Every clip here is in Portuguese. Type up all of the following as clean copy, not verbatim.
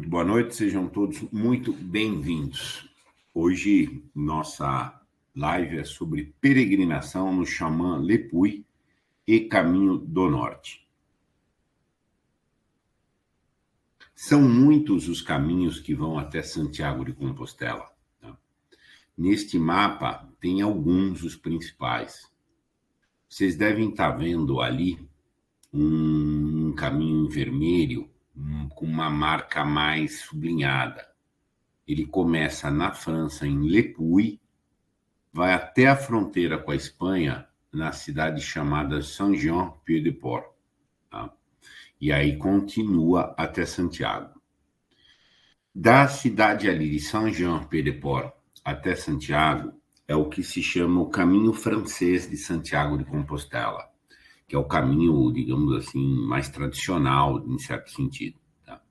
Muito boa noite, sejam todos muito bem-vindos. Hoje, nossa live é sobre peregrinação no Xamã Lepuy e Caminho do Norte. São muitos os caminhos que vão até Santiago de Compostela. Tá? Neste mapa, tem alguns dos principais. Vocês devem estar vendo ali um caminho em vermelho, com uma marca mais sublinhada. Ele começa na França, em Lepuy, vai até a fronteira com a Espanha, na cidade chamada Saint-Jean-Pied-de-Port. Tá? E aí continua até Santiago. Da cidade ali de Saint-Jean-Pied-de-Port até Santiago, é o que se chama o caminho francês de Santiago de Compostela, que é o caminho, digamos assim, mais tradicional, em certo sentido. Tá?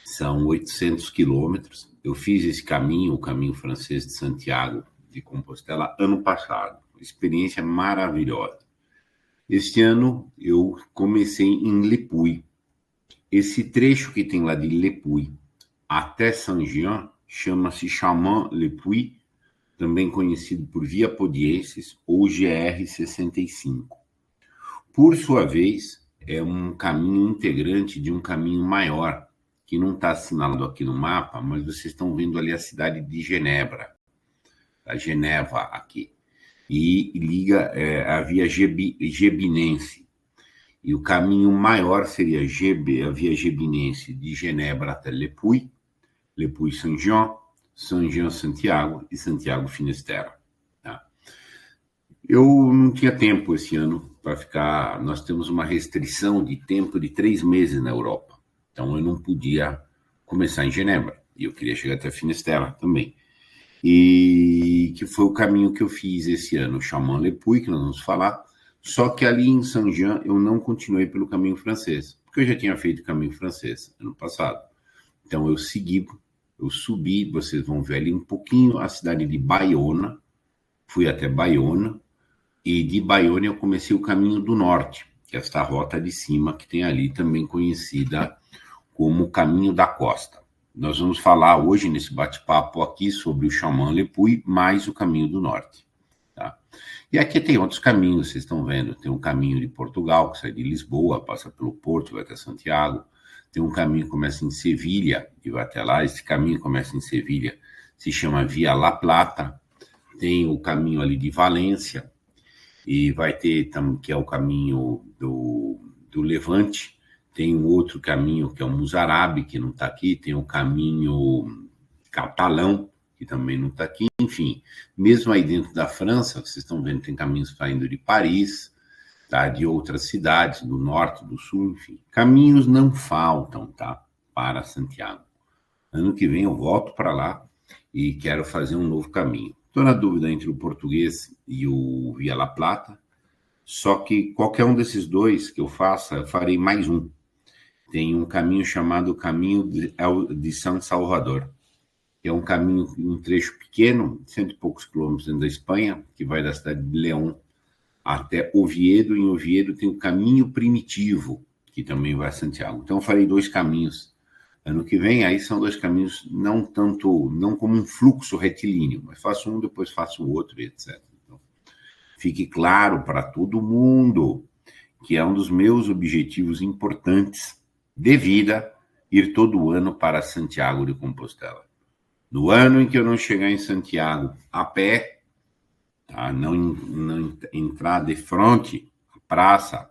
São 800 quilômetros. Eu fiz esse caminho, o caminho francês de Santiago de Compostela, ano passado. Experiência maravilhosa. Este ano eu comecei em Lepuy. Esse trecho que tem lá de Lepuy até Saint-Jean chama-se Chaman-Lepuy, também conhecido por Via Podiensis ou GR-65. Por sua vez, é um caminho integrante de um caminho maior, que não está assinalado aqui no mapa, mas vocês estão vendo ali a cidade de Genebra, a Geneva aqui, e liga a Via Gebinense. E o caminho maior seria a Via Gebinense de Genebra até Lepuy, Lepuy-Saint-Jean, Saint-Jean-Santiago e Santiago-Finisterre. Tá? Eu não tinha tempo esse ano para ficar. Nós temos uma restrição de tempo de 3 meses na Europa. Então eu não podia começar em Genebra. E eu queria chegar até Finisterre também. E que foi o caminho que eu fiz esse ano, o Chaman-Lepuy, que nós vamos falar. Só que ali em Saint-Jean eu não continuei pelo caminho francês, porque eu já tinha feito o caminho francês ano passado. Então eu subi, vocês vão ver ali um pouquinho a cidade de Bayona, fui até Bayona, e de Bayona eu comecei o caminho do norte, que é esta rota de cima que tem ali, também conhecida como o caminho da costa. Nós vamos falar hoje nesse bate-papo aqui sobre o Chaman-Lepuy mais o caminho do norte. Tá? E aqui tem outros caminhos, vocês estão vendo, tem um caminho de Portugal, que sai de Lisboa, passa pelo Porto, vai até Santiago. Tem um caminho que começa em Sevilha e vai até lá. Esse caminho começa em Sevilha, se chama Via La Plata. Tem o caminho ali de Valência, e vai ter, que é o caminho do Levante. Tem um outro caminho, que é o Musarabe, que não está aqui. Tem o caminho catalão, que também não está aqui. Enfim, mesmo aí dentro da França, vocês estão vendo, tem caminhos saindo de Paris, tá? De outras cidades, do norte, do sul, enfim. Caminhos não faltam, tá? Para Santiago. Ano que vem eu volto para lá e quero fazer um novo caminho. Estou na dúvida entre o português e o Via La Plata, só que qualquer um desses dois que eu faça, eu farei mais um. Tem um caminho chamado Caminho de San Salvador, que é um caminho, um trecho pequeno, 100 e poucos quilômetros dentro da Espanha, que vai da cidade de León até Oviedo. Em Oviedo tem o Caminho Primitivo, que também vai a Santiago. Então eu farei 2 caminhos ano que vem. Aí são 2 caminhos não como um fluxo retilíneo, mas faço um, depois faço o outro, etc. Então, fique claro para todo mundo que é um dos meus objetivos importantes de vida ir todo ano para Santiago de Compostela. No ano em que eu não chegar em Santiago a pé, tá? Não entrar de frente à praça,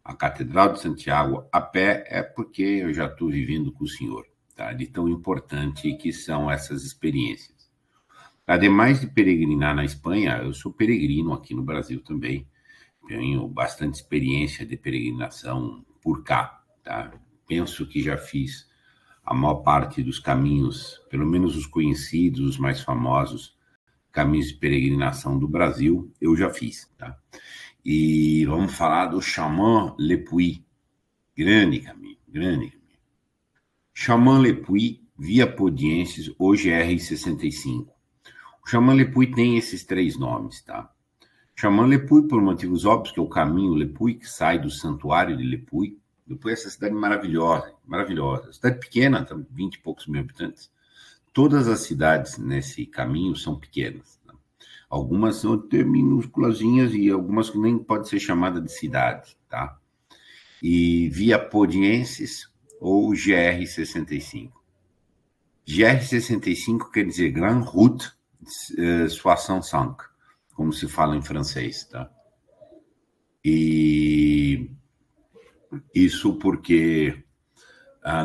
a Catedral de Santiago a pé, é porque eu já estou vivendo com o Senhor, tá? De tão importante que são essas experiências. Ademais de peregrinar na Espanha, eu sou peregrino aqui no Brasil também. Tenho bastante experiência de peregrinação por cá, tá? Penso que já fiz a maior parte dos caminhos, pelo menos os conhecidos, os mais famosos, caminhos de peregrinação do Brasil, eu já fiz, tá? E vamos falar do Chaman-Lepuy. Grande caminho, grande caminho. Chaman-Lepuy, Via Podiensis ou GR-65. O Chaman-Lepuy tem esses 3 nomes, tá? Chaman-Lepuy, por motivos óbvios, que é o caminho Lepuy, que sai do santuário de Lepuy, Lepuy é essa cidade maravilhosa, maravilhosa. Cidade pequena, 20 e poucos mil habitantes. Todas as cidades nesse caminho são pequenas. Tá? Algumas são até minúsculazinhas e algumas que nem podem ser chamadas de cidades, tá? E via Podienses ou GR-65. GR-65 quer dizer Grande Route 65, como se fala em francês, tá? E isso porque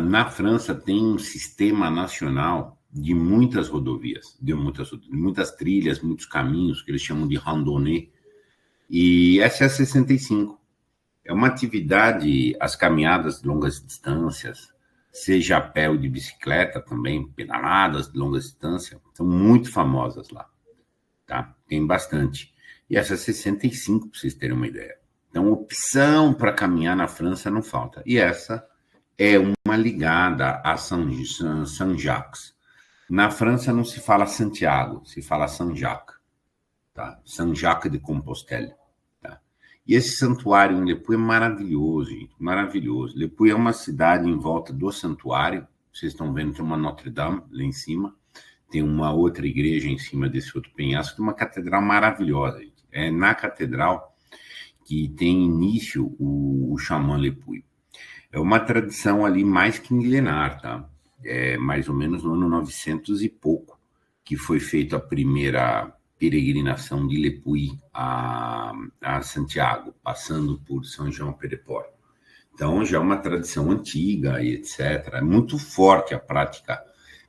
na França tem um sistema nacional de muitas rodovias, de muitas trilhas, muitos caminhos, que eles chamam de randonnée, e essa é a 65. É uma atividade, as caminhadas de longas distâncias, seja a pé ou de bicicleta também, pedaladas de longa distância, são muito famosas lá, tá? Tem bastante. E essa 65, para vocês terem uma ideia. Então, opção para caminhar na França não falta. E essa é uma ligada a Saint-Jacques. Na França não se fala Santiago, se fala Saint-Jacques, tá? Saint-Jacques de Compostelle. Tá? E esse santuário em Lepuy é maravilhoso, gente, maravilhoso. Lepuy é uma cidade em volta do santuário. Vocês estão vendo, tem uma Notre-Dame lá em cima, tem uma outra igreja em cima desse outro penhasco, tem uma catedral maravilhosa, gente. É na catedral que tem início o Xamã Lepuy. É uma tradição ali mais que milenar, tá? É mais ou menos no ano 900 e pouco que foi feita a primeira peregrinação de Lepuy a Santiago, passando por São João Pedeport. Então, já é uma tradição antiga e etc. É muito forte a prática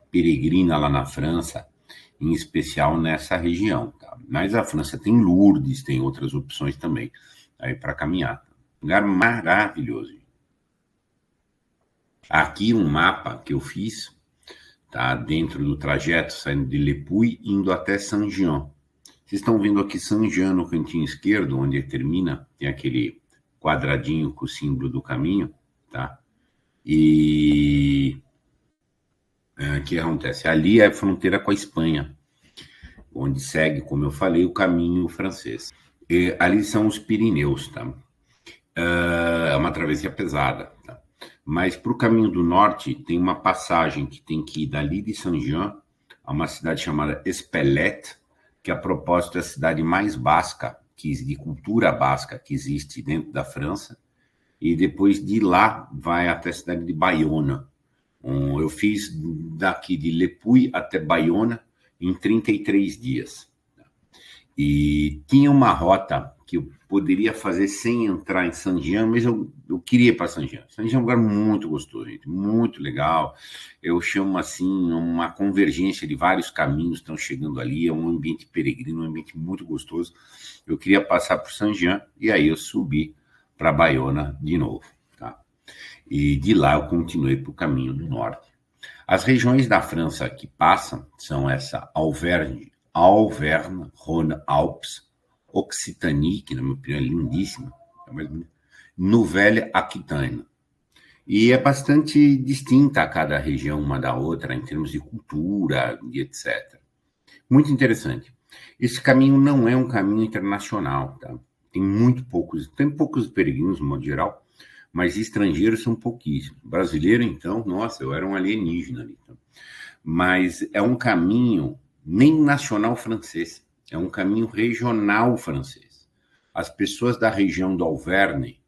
peregrina lá na França, em especial nessa região. Tá? Mas a França tem Lourdes, tem outras opções também aí para caminhar. Um lugar maravilhoso. Aqui um mapa que eu fiz, tá, dentro do trajeto, saindo de Lepuy, indo até Saint-Jean. Vocês estão vendo aqui Saint-Jean no cantinho esquerdo, onde ele termina, tem aquele quadradinho com o símbolo do caminho, tá? E o que acontece? Ali é a fronteira com a Espanha, onde segue, como eu falei, o caminho francês. E ali são os Pirineus, tá? É uma travessia pesada, tá? Mas para o caminho do norte, tem uma passagem que tem que ir dali de Saint-Jean a uma cidade chamada Espelette, que a propósito é a cidade mais basca, de cultura basca, que existe dentro da França, e depois de lá vai até a cidade de Bayonne. Eu fiz daqui de Lepuy até Bayonne em 33 dias. E tinha uma rota que eu poderia fazer sem entrar em Saint-Jean, mas eu queria ir para Saint-Jean. Saint-Jean é um lugar muito gostoso, gente, muito legal. Eu chamo assim uma convergência de vários caminhos que estão chegando ali, é um ambiente peregrino, um ambiente muito gostoso. Eu queria passar por Saint-Jean e aí eu subi para Bayonne de novo, tá? E de lá eu continuei para o caminho do norte. As regiões da França que passam são essa Auvergne, Rhône-Alpes, Occitanie, que na minha opinião é lindíssima, Nouvelle-Aquitaine. E é bastante distinta a cada região uma da outra, em termos de cultura e etc. Muito interessante. Esse caminho não é um caminho internacional, tá? Tem poucos peregrinos, no modo geral, mas estrangeiros são pouquíssimos. Brasileiro, então, nossa, eu era um alienígena ali. Então. Mas é um caminho nem nacional francês, é um caminho regional francês. As pessoas da região do Auvergne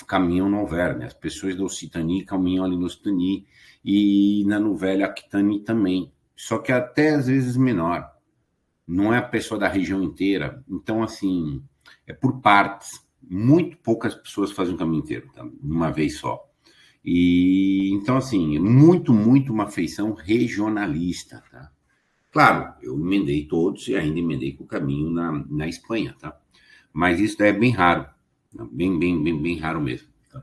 caminham no Auvergne, as pessoas da Occitanie caminham ali no Occitanie e na Nouvelle-Aquitaine também, só que até às vezes menor. Não é a pessoa da região inteira, então assim, é por partes. Muito poucas pessoas fazem o caminho inteiro, tá? Uma vez só. E então assim, muito uma feição regionalista, tá? Claro, eu emendei todos e ainda emendei com o caminho na Espanha, tá? Mas isso é bem raro, bem raro mesmo. Tá?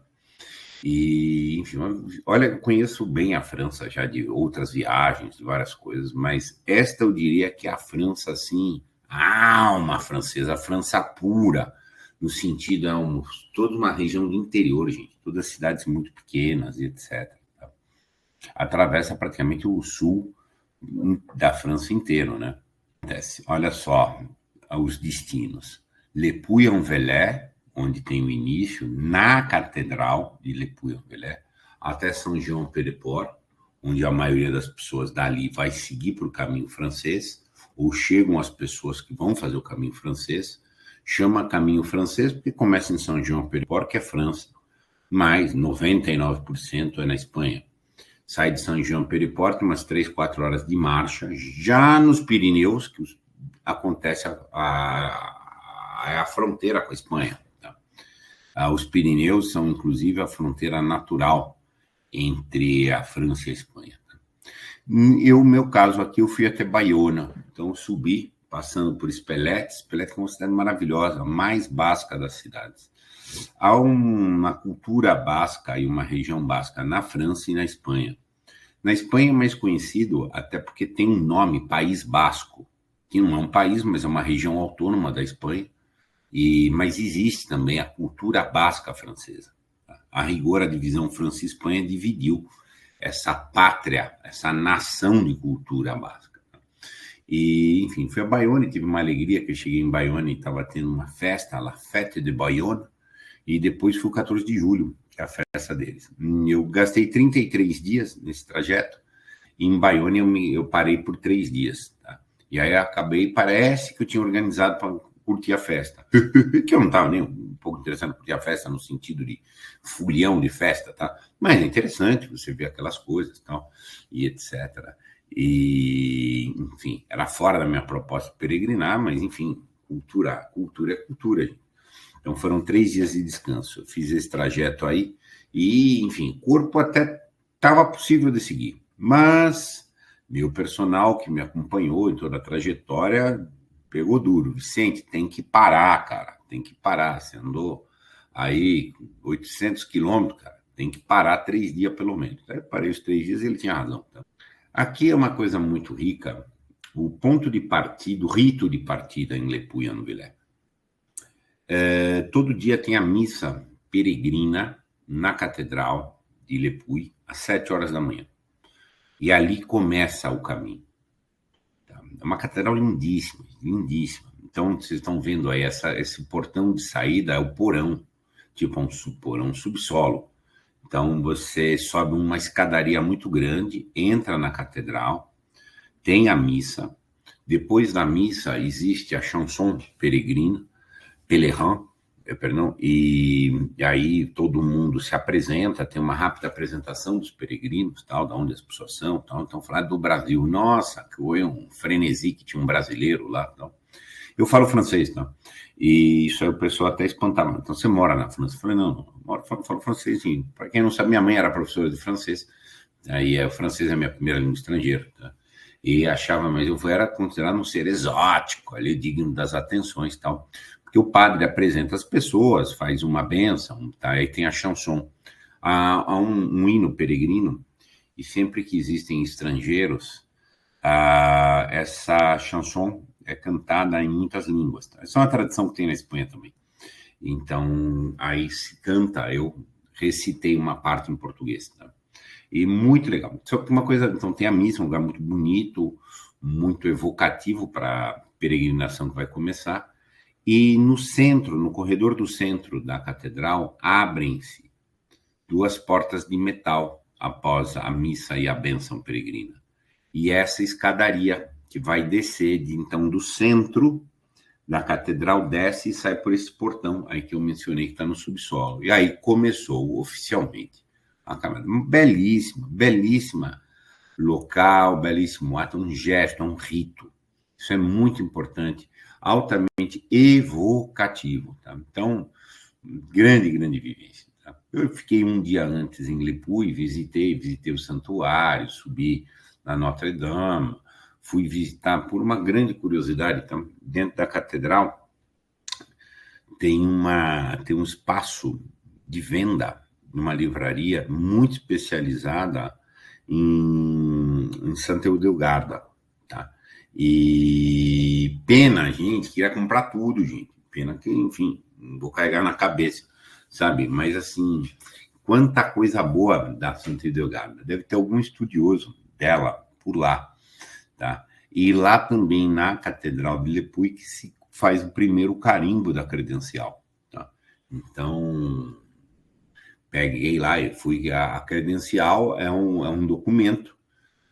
E, enfim, olha, eu conheço bem a França já de outras viagens, de várias coisas, mas esta eu diria que é a França, assim, a alma francesa, a França pura, no sentido, toda uma região do interior, gente, todas cidades muito pequenas e etc. Tá? Atravessa praticamente o sul da França inteiro, né? Olha só os destinos. Lepuy-en-Velay, onde tem o início, na Catedral de Le Puy-en-Velay, até São Jean-Pied-de-Port, onde a maioria das pessoas dali vai seguir para o caminho francês, ou chegam as pessoas que vão fazer o caminho francês, chama caminho francês porque começa em São Jean-Pied-de-Port, que é França, mas 99% é na Espanha. Sai de São Jean-Pied-de-Port, umas 3, 4 horas de marcha, já nos Pirineus, que acontece a fronteira com a Espanha. Tá? Os Pirineus são, inclusive, a fronteira natural entre a França e a Espanha. Meu caso aqui, eu fui até Baiona, então eu subi, passando por Espelete. Espelete é uma cidade maravilhosa, a mais basca das cidades. Há uma cultura basca e uma região basca na França e na Espanha. Na Espanha é mais conhecido até porque tem um nome, País Basco, que não é um país, mas é uma região autônoma da Espanha, mas existe também a cultura basca francesa. A rigor, a divisão França-Espanha dividiu essa pátria, essa nação de cultura basca. E, enfim, fui a Bayonne e tive uma alegria que eu cheguei em Bayonne e estava tendo uma festa, a Fête de Bayonne, e depois fui o 14 de julho, que é a festa deles. Eu gastei 33 dias nesse trajeto, e em Bayonne eu parei por 3 dias. Tá? E aí acabei, parece que eu tinha organizado para curtir a festa, que eu não estava nem um pouco interessado em curtir a festa no sentido de folião de festa, tá? Mas é interessante você ver aquelas coisas, tal, e etc. E, enfim, era fora da minha proposta de peregrinar, mas, enfim, cultura é cultura, gente. Então, foram 3 dias de descanso. Eu fiz esse trajeto aí e, enfim, corpo até estava possível de seguir, mas meu personal que me acompanhou em toda a trajetória pegou duro. Vicente, tem que parar, cara, tem que parar. Você andou aí 800 quilômetros, cara, tem que parar 3 dias pelo menos. Aí eu parei os 3 dias e ele tinha razão. Tá? Aqui é uma coisa muito rica, o ponto de partida, o rito de partida em Le Puy-en-Velay. Todo dia tem a missa peregrina na Catedral de Le Puy, às 7 horas da manhã. E ali começa o caminho. É uma catedral lindíssima, lindíssima. Então, vocês estão vendo aí esse portão de saída, é o porão, tipo um porão subsolo. Então, você sobe uma escadaria muito grande, entra na catedral, tem a missa. Depois da missa, existe a chanson peregrina, pèlerin, perdão, e aí todo mundo se apresenta, tem uma rápida apresentação dos peregrinos, tal, de onde as pessoas são, tal. Então, falar do Brasil, nossa, que foi um frenesi que tinha um brasileiro lá, tal. Eu falo francês, tá? E isso aí o pessoal até espantava. Então, você mora na França? Eu falei, não, falo francês, sim. Para quem não sabe, minha mãe era professora de francês, aí o francês é a minha primeira língua estrangeira, tá? E achava, mas eu era considerado um ser exótico, ali, digno das atenções e tal. Porque o padre apresenta as pessoas, faz uma bênção, tá? Aí tem a chanson. Há um hino peregrino, e sempre que existem estrangeiros, essa chanson é cantada em muitas línguas. Tá? Essa é uma tradição que tem na Espanha também. Então, aí se canta, eu recitei uma parte em português. Tá? E muito legal. Só que uma coisa, então tem a missa, um lugar muito bonito, muito evocativo para a peregrinação que vai começar. E no centro, no corredor do centro da catedral, abrem-se 2 portas de metal após a missa e a bênção peregrina. E essa escadaria que vai descer, então, do centro da catedral, desce e sai por esse portão aí que eu mencionei que está no subsolo. E aí começou oficialmente a caminhada. Belíssima local, belíssimo ato, um gesto, um rito. Isso é muito importante, altamente evocativo. Tá? Então, grande vivência. Tá? Eu fiquei um dia antes em Le Puy, visitei o santuário, subi na Notre Dame, fui visitar por uma grande curiosidade. Então, dentro da catedral tem um espaço de venda numa livraria muito especializada em Santa Eudelgarda, tá? E pena, gente, queria comprar tudo, gente. Pena que, enfim, não vou carregar na cabeça, sabe? Mas, assim, quanta coisa boa da Santa Eudelgarda. Deve ter algum estudioso dela por lá, tá? E lá também, na Catedral de Le Puy, que se faz o primeiro carimbo da credencial, tá? Então, peguei lá e fui. A credencial é um documento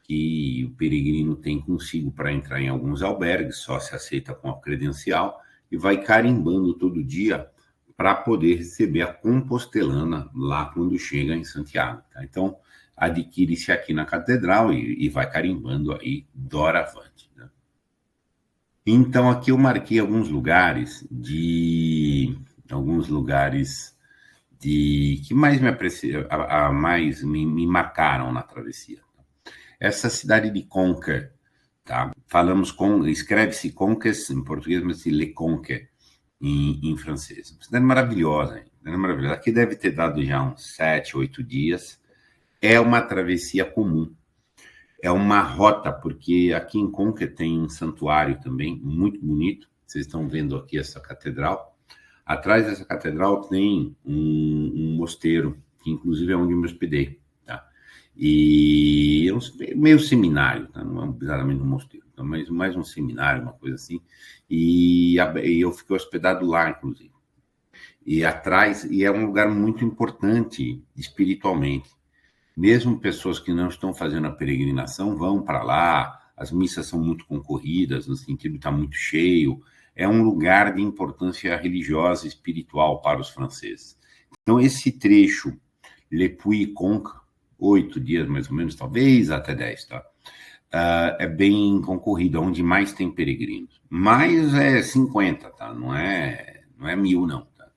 que o peregrino tem consigo para entrar em alguns albergues, só se aceita com a credencial, e vai carimbando todo dia para poder receber a compostelana lá quando chega em Santiago. Tá? Então, adquire-se aqui na catedral e vai carimbando aí doravante. Né? Então, aqui eu marquei alguns lugares que mais me marcaram na travessia. Essa cidade de Conques, tá? Escreve-se Conques em português, mas se lê Conques em francês. Uma cidade maravilhosa, hein? Maravilhosa. Aqui deve ter dado já uns 7, 8 dias. É uma travessia comum. É uma rota, porque aqui em Conques tem um santuário também, muito bonito. Vocês estão vendo aqui essa catedral. Atrás dessa catedral tem um mosteiro, que inclusive é onde eu me hospedei. Tá? E é meio seminário, tá? Não é exatamente um mosteiro, tá? Mas mais um seminário, uma coisa assim. E eu fiquei hospedado lá, inclusive. E é um lugar muito importante espiritualmente. Mesmo pessoas que não estão fazendo a peregrinação vão para lá, as missas são muito concorridas, no sentido de estar muito cheio. É um lugar de importância religiosa e espiritual para os franceses. Então, esse trecho, Le Puy-Conques, 8 dias mais ou menos, talvez até 10, tá? É bem concorrido, onde mais tem peregrinos. Mais é 50, tá? Não é 1000, não. Tá?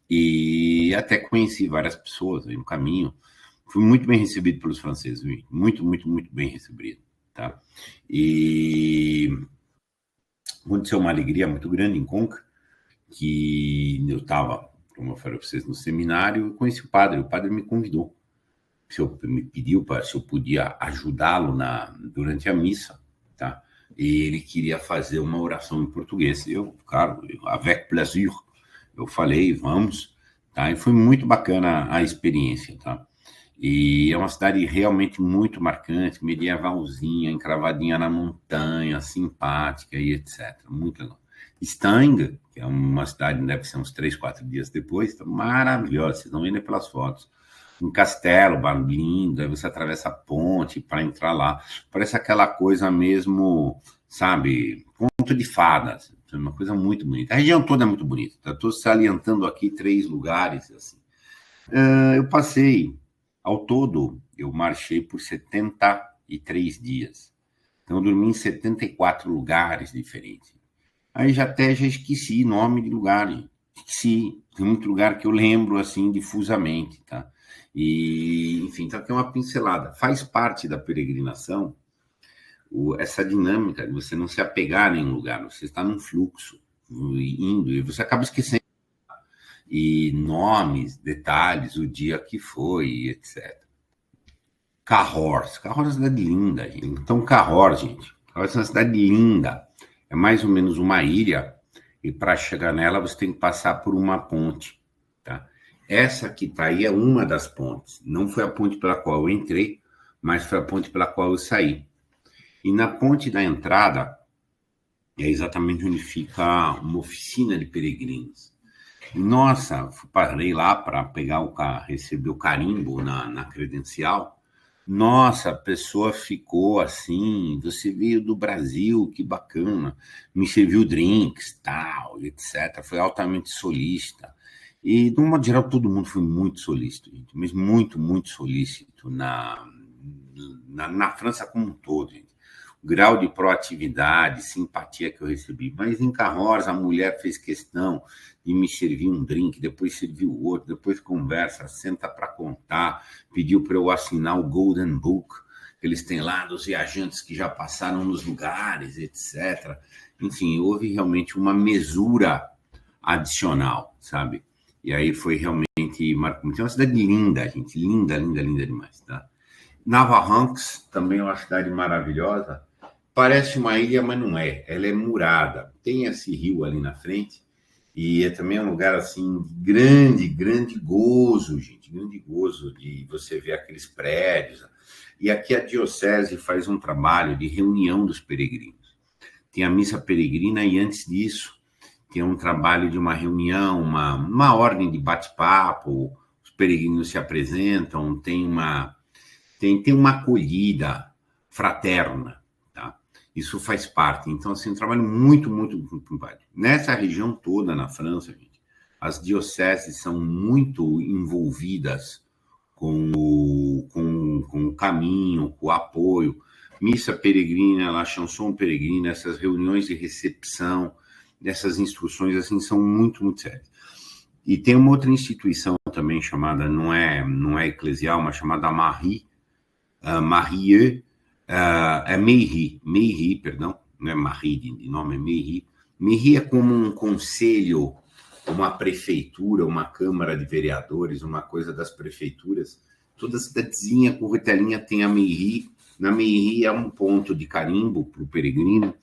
E até conheci várias pessoas aí no caminho. Fui muito bem recebido pelos franceses, viu? Muito, muito, muito bem recebido, tá? E aconteceu uma alegria muito grande em Conques, que eu estava, como eu falei para vocês, no seminário, eu conheci o padre me convidou, me pediu se eu podia ajudá-lo durante a missa, tá? E ele queria fazer uma oração em português. Claro, avec plaisir, eu falei, vamos, tá? E foi muito bacana a experiência, tá? E é uma cidade realmente muito marcante, medievalzinha, encravadinha na montanha, simpática e etc. Muito legal. Stang, que é uma cidade, deve ser uns 3, 4 dias depois, tá maravilhosa, vocês vão vendo pelas fotos. Um castelo, lindo, aí você atravessa a ponte para entrar lá. Parece aquela coisa mesmo, sabe, conto de fadas, uma coisa muito bonita. A região toda é muito bonita, estou salientando aqui 3 lugares, assim. Eu passei, ao todo, eu marchei por 73 dias. Então, eu dormi em 74 lugares diferentes. Aí já esqueci nome de lugar, esqueci. Tem muito lugar que eu lembro, assim, difusamente, tá? E, enfim, então aqui é uma pincelada. Faz parte da peregrinação essa dinâmica de você não se apegar a nenhum lugar, você está num fluxo, indo, e você acaba esquecendo e nomes, detalhes, o dia que foi, etc. Cahors é uma cidade linda, gente. Então, Cahors, gente, é uma cidade linda. É mais ou menos uma ilha, e para chegar nela você tem que passar por uma ponte, tá? Essa que está aí é uma das pontes. Não foi a ponte pela qual eu entrei, mas foi a ponte pela qual eu saí. E na ponte da entrada é exatamente onde fica uma oficina de peregrinos. Nossa, parei lá para receber o carimbo na credencial. Nossa, a pessoa ficou assim, você veio do Brasil, que bacana, me serviu drinks, tal, etc. Foi altamente solícita. E, de um modo geral, todo mundo foi muito solícito, gente, mas muito, muito solícito na França como um todo, gente. O grau de proatividade, simpatia que eu recebi. Mas em Cahors, a mulher fez questão de me servir um drink, depois serviu outro, depois conversa, senta para contar, pediu para eu assinar o Golden Book, que eles têm lá dos viajantes que já passaram nos lugares, etc. Enfim, houve realmente uma mesura adicional, sabe? E aí foi realmente marcante. É uma cidade linda, gente, linda, linda, linda demais, tá? Navarranx também é uma cidade maravilhosa. Parece uma ilha, mas não é. Ela é murada. Tem esse rio ali na frente. E é também um lugar, assim, grande gozo, gente. Grande gozo de você ver aqueles prédios. E aqui a diocese faz um trabalho de reunião dos peregrinos. Tem a missa peregrina e, antes disso, que é um trabalho de uma reunião, uma ordem de bate-papo, os peregrinos se apresentam, tem uma acolhida fraterna, tá? Isso faz parte. Então, assim, um trabalho muito, muito, muito válido. Nessa região toda na França, gente, as dioceses são muito envolvidas com o caminho, com o apoio. Missa peregrina, la chanson peregrina, essas reuniões de recepção, essas instruções, assim, são muito, muito sérias. E tem uma outra instituição também chamada, não é eclesial, mas chamada Marie, Mairie, perdão, não é Marie de nome, é Mairie. Mairie é como um conselho, uma prefeitura, uma câmara de vereadores, uma coisa das prefeituras. Toda cidadezinha com telinha tem a Mairie. Na Mairie é um ponto de carimbo para o peregrino,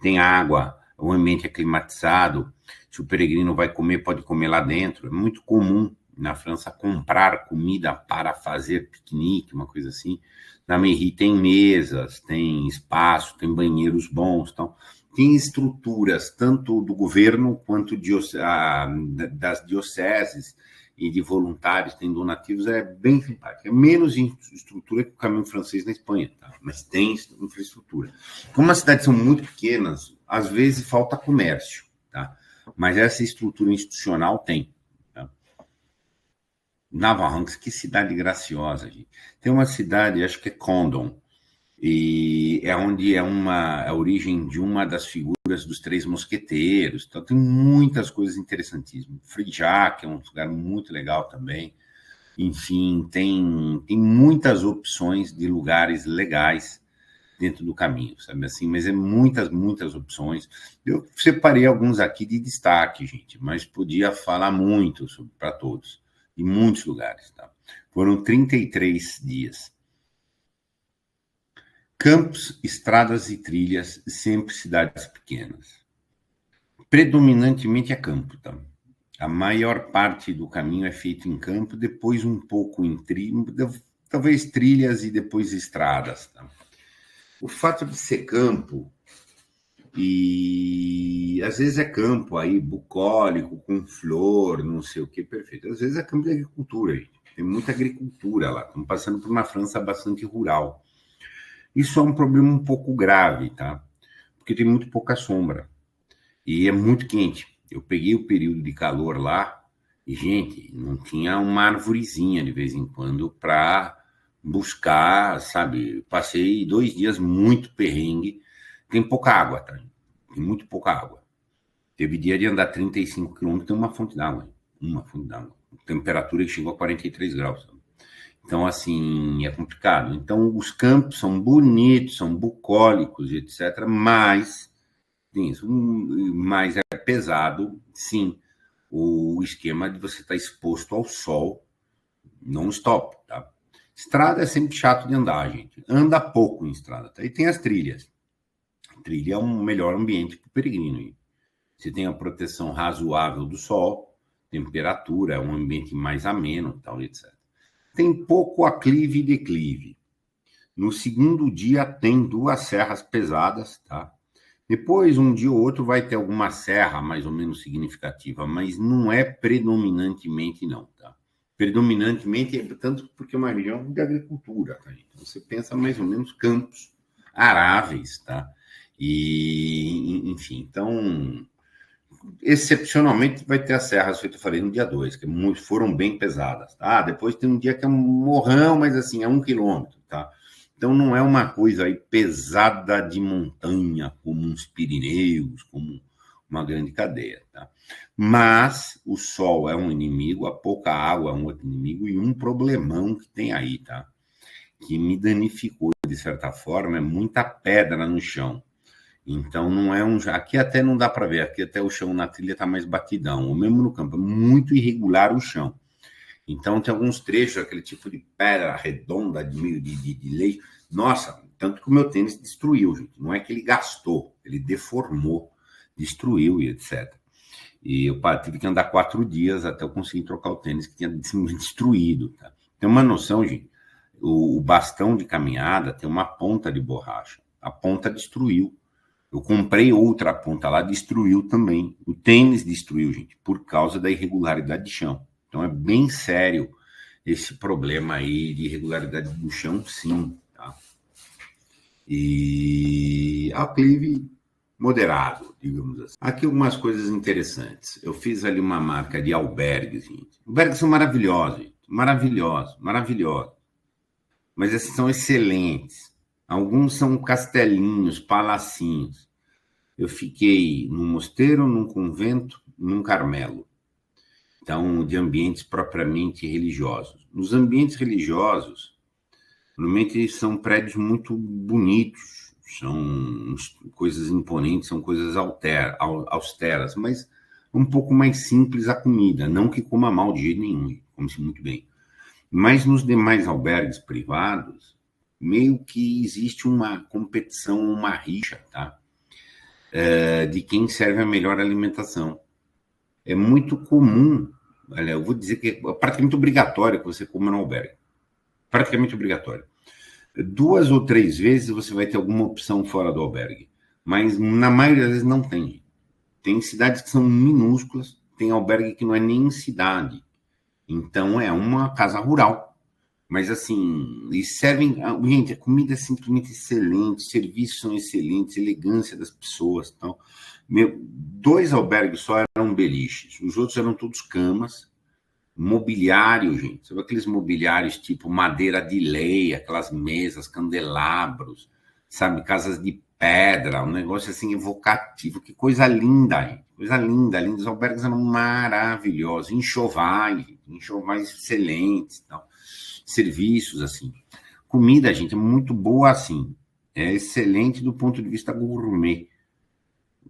tem água, o ambiente é climatizado, se o peregrino vai comer, pode comer lá dentro. É muito comum na França comprar comida para fazer piquenique, uma coisa assim. Na Mairie tem mesas, tem espaço, tem banheiros bons, então tem estruturas tanto do governo quanto das dioceses e de voluntários, tem donativos, é bem simpático. É menos estrutura que o caminho francês na Espanha, tá? Mas tem infraestrutura. Como as cidades são muito pequenas, às vezes falta comércio, tá? Mas essa estrutura institucional tem. Tá? Navarranx, que cidade graciosa, gente. Tem uma cidade, acho que é Condom, e é onde é a origem de uma das figuras dos Três Mosqueteiros. Então, tem muitas coisas interessantíssimas. Frijac é um lugar muito legal também. Enfim, tem muitas opções de lugares legais dentro do caminho, sabe assim? Mas é muitas, muitas opções. Eu separei alguns aqui de destaque, gente, mas podia falar muito para todos, em muitos lugares, tá? Foram 33 dias. Campos, estradas e trilhas, sempre cidades pequenas. Predominantemente é campo, tá? A maior parte do caminho é feito em campo, depois um pouco em talvez trilhas e depois estradas, tá? O fato de ser campo, e às vezes é campo aí, bucólico, com flor, não sei o que, perfeito. Às vezes é campo de agricultura, gente. Tem muita agricultura lá. Estamos passando por uma França bastante rural. Isso é um problema um pouco grave, tá? Porque tem muito pouca sombra. E é muito quente. Eu peguei o período de calor lá e, gente, não tinha uma arvorezinha de vez em quando para buscar, sabe? Passei 2 dias muito perrengue. Tem pouca água, tá? Tem muito pouca água. Teve dia de andar 35 quilômetros, tem uma fonte d'água. Uma fonte d'água. Temperatura que chegou a 43 graus, sabe? Então, assim, é complicado. Então, os campos são bonitos, são bucólicos, etc., mas é pesado, sim, o esquema de você estar exposto ao sol non-stop, tá? Estrada é sempre chato de andar, gente. Anda pouco em estrada, tá? E tem as trilhas. Trilha é um melhor ambiente para o peregrino. Você tem a proteção razoável do sol, temperatura, é um ambiente mais ameno, tal, etc. Tem pouco aclive e declive. No segundo dia tem 2 serras pesadas, tá? Depois, um dia ou outro, vai ter alguma serra mais ou menos significativa, mas não é predominantemente, não, tá? Predominantemente, tanto porque é uma região de agricultura, tá? Então, você pensa mais ou menos campos aráveis, tá? E, enfim, então, excepcionalmente, vai ter as serras, feito eu falei, no dia 2, que foram bem pesadas, tá? Depois tem um dia que é um morrão, mas assim, é 1 quilômetro, tá? Então, não é uma coisa aí pesada de montanha, como uns Pirineus, como uma grande cadeia, tá? Mas o sol é um inimigo, a pouca água é um outro inimigo, e um problemão que tem aí, tá? Que me danificou, de certa forma, é muita pedra no chão. Então, não é um... Aqui até não dá para ver, aqui até o chão na trilha está mais batidão, ou mesmo no campo, é muito irregular o chão. Então, tem alguns trechos, aquele tipo de pedra redonda, de meio de leite. Nossa, tanto que o meu tênis destruiu, gente. Não é que ele gastou, ele deformou, destruiu e etc. E eu tive que andar 4 dias até eu conseguir trocar o tênis que tinha destruído. Tá? Tem uma noção, gente, o bastão de caminhada tem uma ponta de borracha. A ponta destruiu. Eu comprei outra ponta lá, destruiu também. O tênis destruiu, gente, por causa da irregularidade de chão. Então é bem sério esse problema aí de irregularidade do chão, sim. Tá? E aclive moderado, digamos assim. Aqui algumas coisas interessantes. Eu fiz ali uma marca de albergues, gente. Albergues são maravilhosos, gente. Maravilhosos, maravilhosos. Mas esses são excelentes. Alguns são castelinhos, palacinhos. Eu fiquei num mosteiro, num convento, num Carmelo. Então, de ambientes propriamente religiosos. Nos ambientes religiosos, normalmente são prédios muito bonitos, são coisas imponentes, são coisas austeras, mas um pouco mais simples a comida. Não que coma mal de jeito nenhum, come-se muito bem. Mas nos demais albergues privados, meio que existe uma competição, uma rixa, tá? De quem serve a melhor alimentação. É muito comum, olha, eu vou dizer que é praticamente obrigatório que você coma no albergue. Praticamente obrigatório. 2 ou 3 vezes você vai ter alguma opção fora do albergue, mas na maioria das vezes não tem. Tem cidades que são minúsculas, tem albergue que não é nem cidade. Então é uma casa rural. Mas assim, eles servem. Gente, a comida é simplesmente excelente, os serviços são excelentes, elegância das pessoas. Então, 2 albergues só eram beliches, os outros eram todos camas, mobiliário, gente. Sabe aqueles mobiliários tipo madeira de lei, aquelas mesas, candelabros, sabe, casas de pedra, um negócio assim evocativo. Que coisa linda, gente. Coisa linda, linda. Os albergues eram maravilhosos, enxovais excelentes, então, serviços assim. Comida, gente, é muito boa assim. É excelente do ponto de vista gourmet.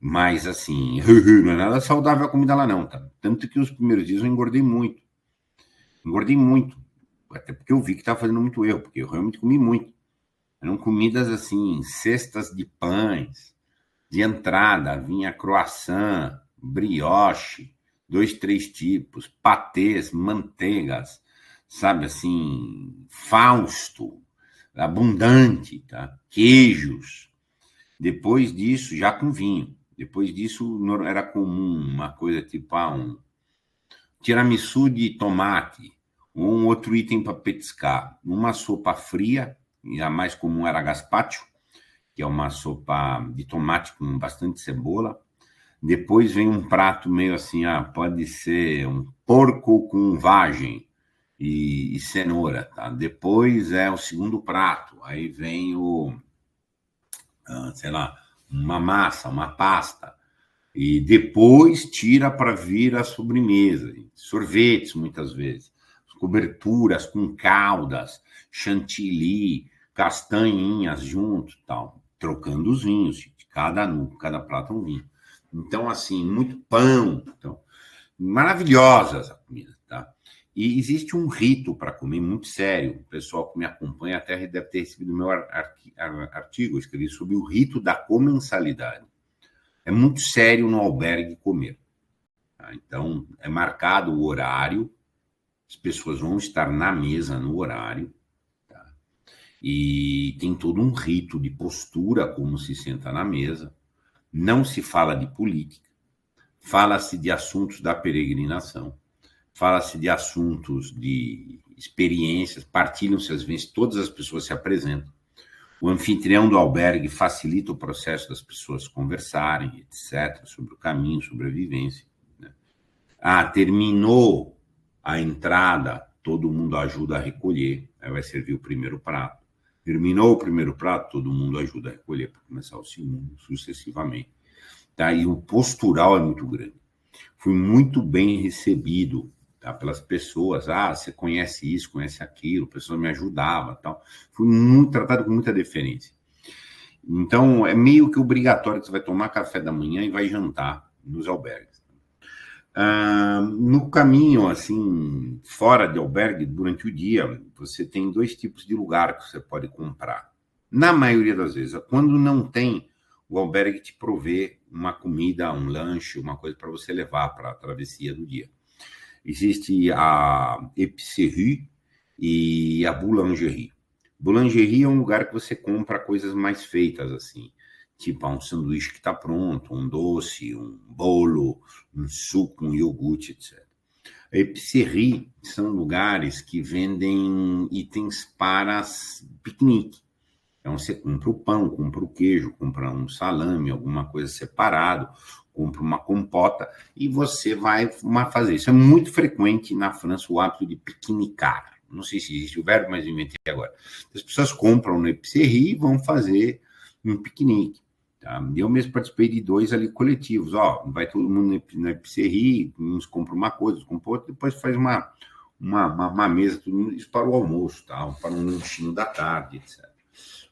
Mas assim, não é nada saudável a comida lá não, tá? Tanto que os primeiros dias eu engordei muito. Até porque eu vi que estava fazendo muito erro, porque eu realmente comi muito. Eram comidas assim, cestas de pães, de entrada, vinha croissant, brioche, 2, 3 tipos, patês, manteigas, sabe assim, fausto, abundante, tá? Queijos. Depois disso, já com vinho. Depois disso, era comum uma coisa tipo um tiramisu de tomate, ou um outro item para petiscar. Uma sopa fria, e a mais comum era gazpacho, que é uma sopa de tomate com bastante cebola. Depois vem um prato meio assim, pode ser um porco com vagem e cenoura, tá? Depois é o segundo prato, aí vem sei lá, uma massa, uma pasta, e depois tira para vir a sobremesa, sorvetes muitas vezes, coberturas com caldas, chantilly, castanhinhas junto, tal, trocando os vinhos, cada prato um vinho. Então, assim, muito pão, então, maravilhosas a comida, tá? E existe um rito para comer muito sério. O pessoal que me acompanha até deve ter recebido o meu artigo, eu escrevi sobre o rito da comensalidade. É muito sério no albergue comer. Tá? Então, é marcado o horário, as pessoas vão estar na mesa no horário, tá? E tem todo um rito de postura, como se senta na mesa. Não se fala de política, fala-se de assuntos da peregrinação, fala-se de assuntos de experiências, partilham-se às vezes, todas as pessoas se apresentam. O anfitrião do albergue facilita o processo das pessoas conversarem, etc., sobre o caminho, sobre a vivência. Né? Terminou a entrada, todo mundo ajuda a recolher, aí vai servir o primeiro prato. Terminou o primeiro prato, todo mundo ajuda a recolher para começar o segundo, sucessivamente. Tá? E o postural é muito grande. Fui muito bem recebido, tá, pelas pessoas. Você conhece isso, conhece aquilo, a pessoa me ajudava, tal. Fui muito tratado com muita deferência. Então, é meio que obrigatório que você vai tomar café da manhã e vai jantar nos albergues. No caminho, assim, fora de albergue, durante o dia, você tem 2 tipos de lugar que você pode comprar. Na maioria das vezes, quando não tem, o albergue te provê uma comida, um lanche, uma coisa para você levar para a travessia do dia. Existe a épicerie e a boulangerie. Boulangerie é um lugar que você compra coisas mais feitas, assim. tipo um sanduíche que está pronto, um doce, um bolo, um suco, um iogurte, etc. A épicerie são lugares que vendem itens para piquenique. Então, você compra o pão, compra o queijo, compra um salame, alguma coisa separado, compra uma compota e você vai fazer. Isso é muito frequente na França, o hábito de piquenicar. Não sei se existe o verbo, mas inventei agora. As pessoas compram na épicerie e vão fazer um piquenique. Tá? Eu mesmo participei de 2 ali coletivos. Ó, vai todo mundo na épicerie, uns compram uma coisa, outros compram outra, depois faz uma mesa, tudo mundo, isso para o almoço, tá? Para um lanchinho da tarde, etc.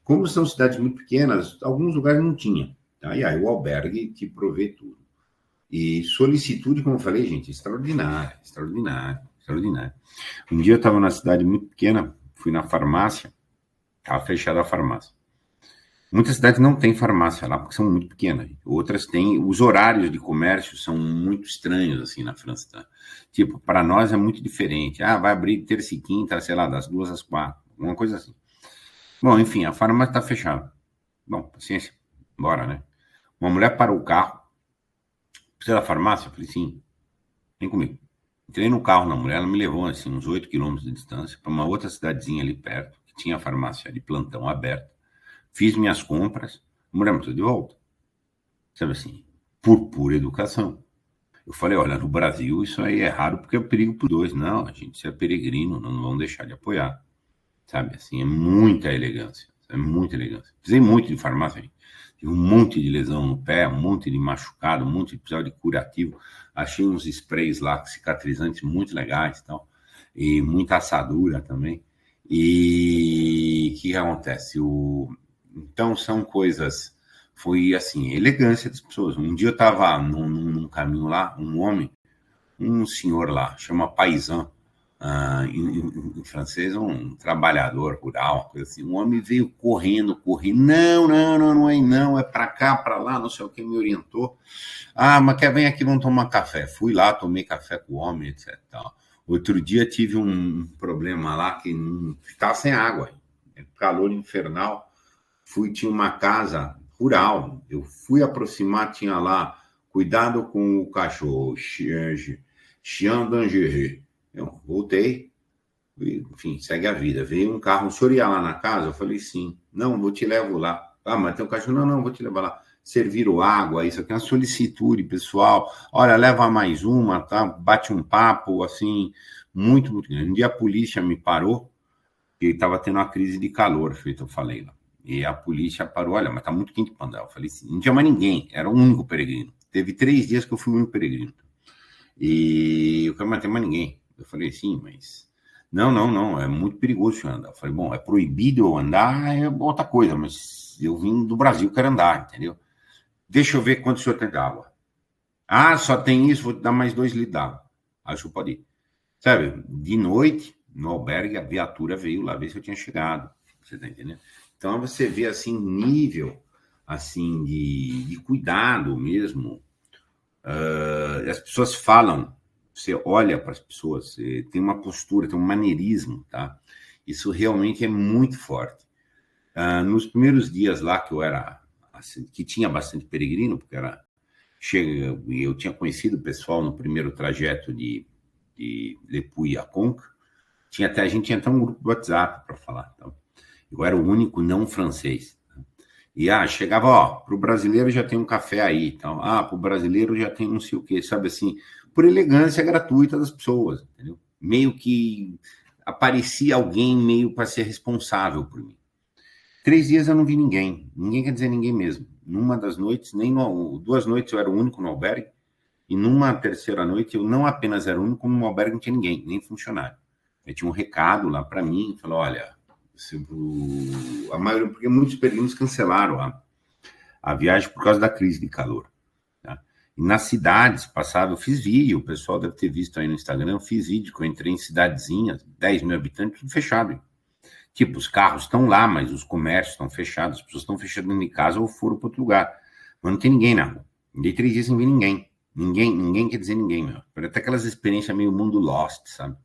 Como são cidades muito pequenas, alguns lugares não tinha. Tá? E aí o albergue te provê tudo. E solicitude, como eu falei, gente, extraordinária, extraordinária, extraordinária. Um dia eu estava na cidade muito pequena, fui na farmácia, estava fechada a farmácia. Muitas cidades não têm farmácia lá, porque são muito pequenas. Outras têm, os horários de comércio são muito estranhos, assim, na França. Tá? Tipo, para nós é muito diferente. Ah, vai abrir terça e quinta, sei lá, das 2 às 4, uma coisa assim. Bom, enfim, a farmácia está fechada. Bom, paciência, bora, né? Uma mulher parou o carro. Precisa da farmácia? Eu falei, sim, vem comigo. Entrei no carro na mulher, ela me levou, assim, uns 8 quilômetros de distância, para uma outra cidadezinha ali perto, que tinha a farmácia de plantão aberta. Fiz minhas compras, a mulher me trouxe de volta. Sabe assim, por pura educação. Eu falei, olha, no Brasil isso aí é raro porque é perigo para os dois. Não, a gente se é peregrino, não vão deixar de apoiar. Sabe, assim, é muita elegância. É muita elegância. Precisei muito de farmácia, gente. Tive um monte de lesão no pé, um monte de machucado, um monte de episódio de curativo. Achei uns sprays lá, cicatrizantes muito legais e tal. E muita assadura também. E o que acontece? Então, são coisas... Foi, assim, elegância das pessoas. Um dia eu estava num caminho lá, um homem, um senhor lá, chama paysan, em francês, um trabalhador rural, uma coisa assim. Um homem veio correndo. Não é para cá, para lá, não sei o que, me orientou. Ah, mas vem aqui, vamos tomar café. Fui lá, tomei café com o homem, etc. Outro dia tive um problema lá que estava sem água, calor infernal. Tinha uma casa rural, eu fui aproximar, tinha lá, cuidado com o cachorro, chien dangereux. Eu voltei, enfim, segue a vida. Veio um carro, o senhor ia lá na casa? Eu falei, sim. Não, vou te levo lá. Ah, mas tem um cachorro? Não, vou te levar lá. Serviram água, isso aqui é uma solicitude, pessoal. Olha, leva mais uma, tá? Bate um papo, assim, muito, muito grande. Um dia a polícia me parou, porque estava tendo uma crise de calor, feito eu falei lá. E a polícia parou, olha, mas tá muito quente para andar. Eu falei assim, não tinha mais ninguém, era o único peregrino. Teve 3 dias que eu fui o único peregrino. E eu falei, mas não tem mais ninguém. Eu falei, sim, mas... Não, é muito perigoso você andar. Eu falei, bom, é proibido eu andar, é outra coisa, mas eu vim do Brasil, quero andar, entendeu? Deixa eu ver quanto o senhor tem de água. Ah, só tem isso, vou te dar mais 2 litros d'água. Aí o senhor pode ir. Sabe, de noite, no albergue, a viatura veio lá ver se eu tinha chegado. Você tá entendendo? Então, você vê, assim, nível, assim, de cuidado mesmo. As pessoas falam, você olha para as pessoas, tem uma postura, tem um maneirismo, tá? Isso realmente é muito forte. Nos primeiros dias lá que eu era, assim, que tinha bastante peregrino, porque eu tinha conhecido o pessoal no primeiro trajeto de Le Puy a Conques, a gente tinha até um grupo do WhatsApp para falar. Então, eu era o único não francês. E chegava, para o brasileiro já tem um café aí, então, para o brasileiro já tem não sei o quê, sabe assim, por elegância gratuita das pessoas, entendeu? Meio que aparecia alguém meio para ser responsável por mim. 3 dias eu não vi ninguém quer dizer ninguém mesmo. Numa das noites, 2 noites eu era o único no albergue, e numa terceira noite eu não apenas era o único, como no albergue não tinha ninguém, nem funcionário. Eu tinha um recado lá para mim, falou, olha, a maioria, porque muitos peregrinos cancelaram a viagem por causa da crise de calor. Tá? E nas cidades passadas, eu fiz vídeo, o pessoal deve ter visto aí no Instagram, eu fiz vídeo que eu entrei em cidadezinhas, 10 mil habitantes, tudo fechado. Hein? Tipo, os carros estão lá, mas os comércios estão fechados, as pessoas estão fechando dentro de casa ou foram para outro lugar. Mas não tem ninguém na rua. Dei 3 dias sem ver ninguém. Ninguém quer dizer ninguém, meu. Até aquelas experiências meio mundo Lost, sabe?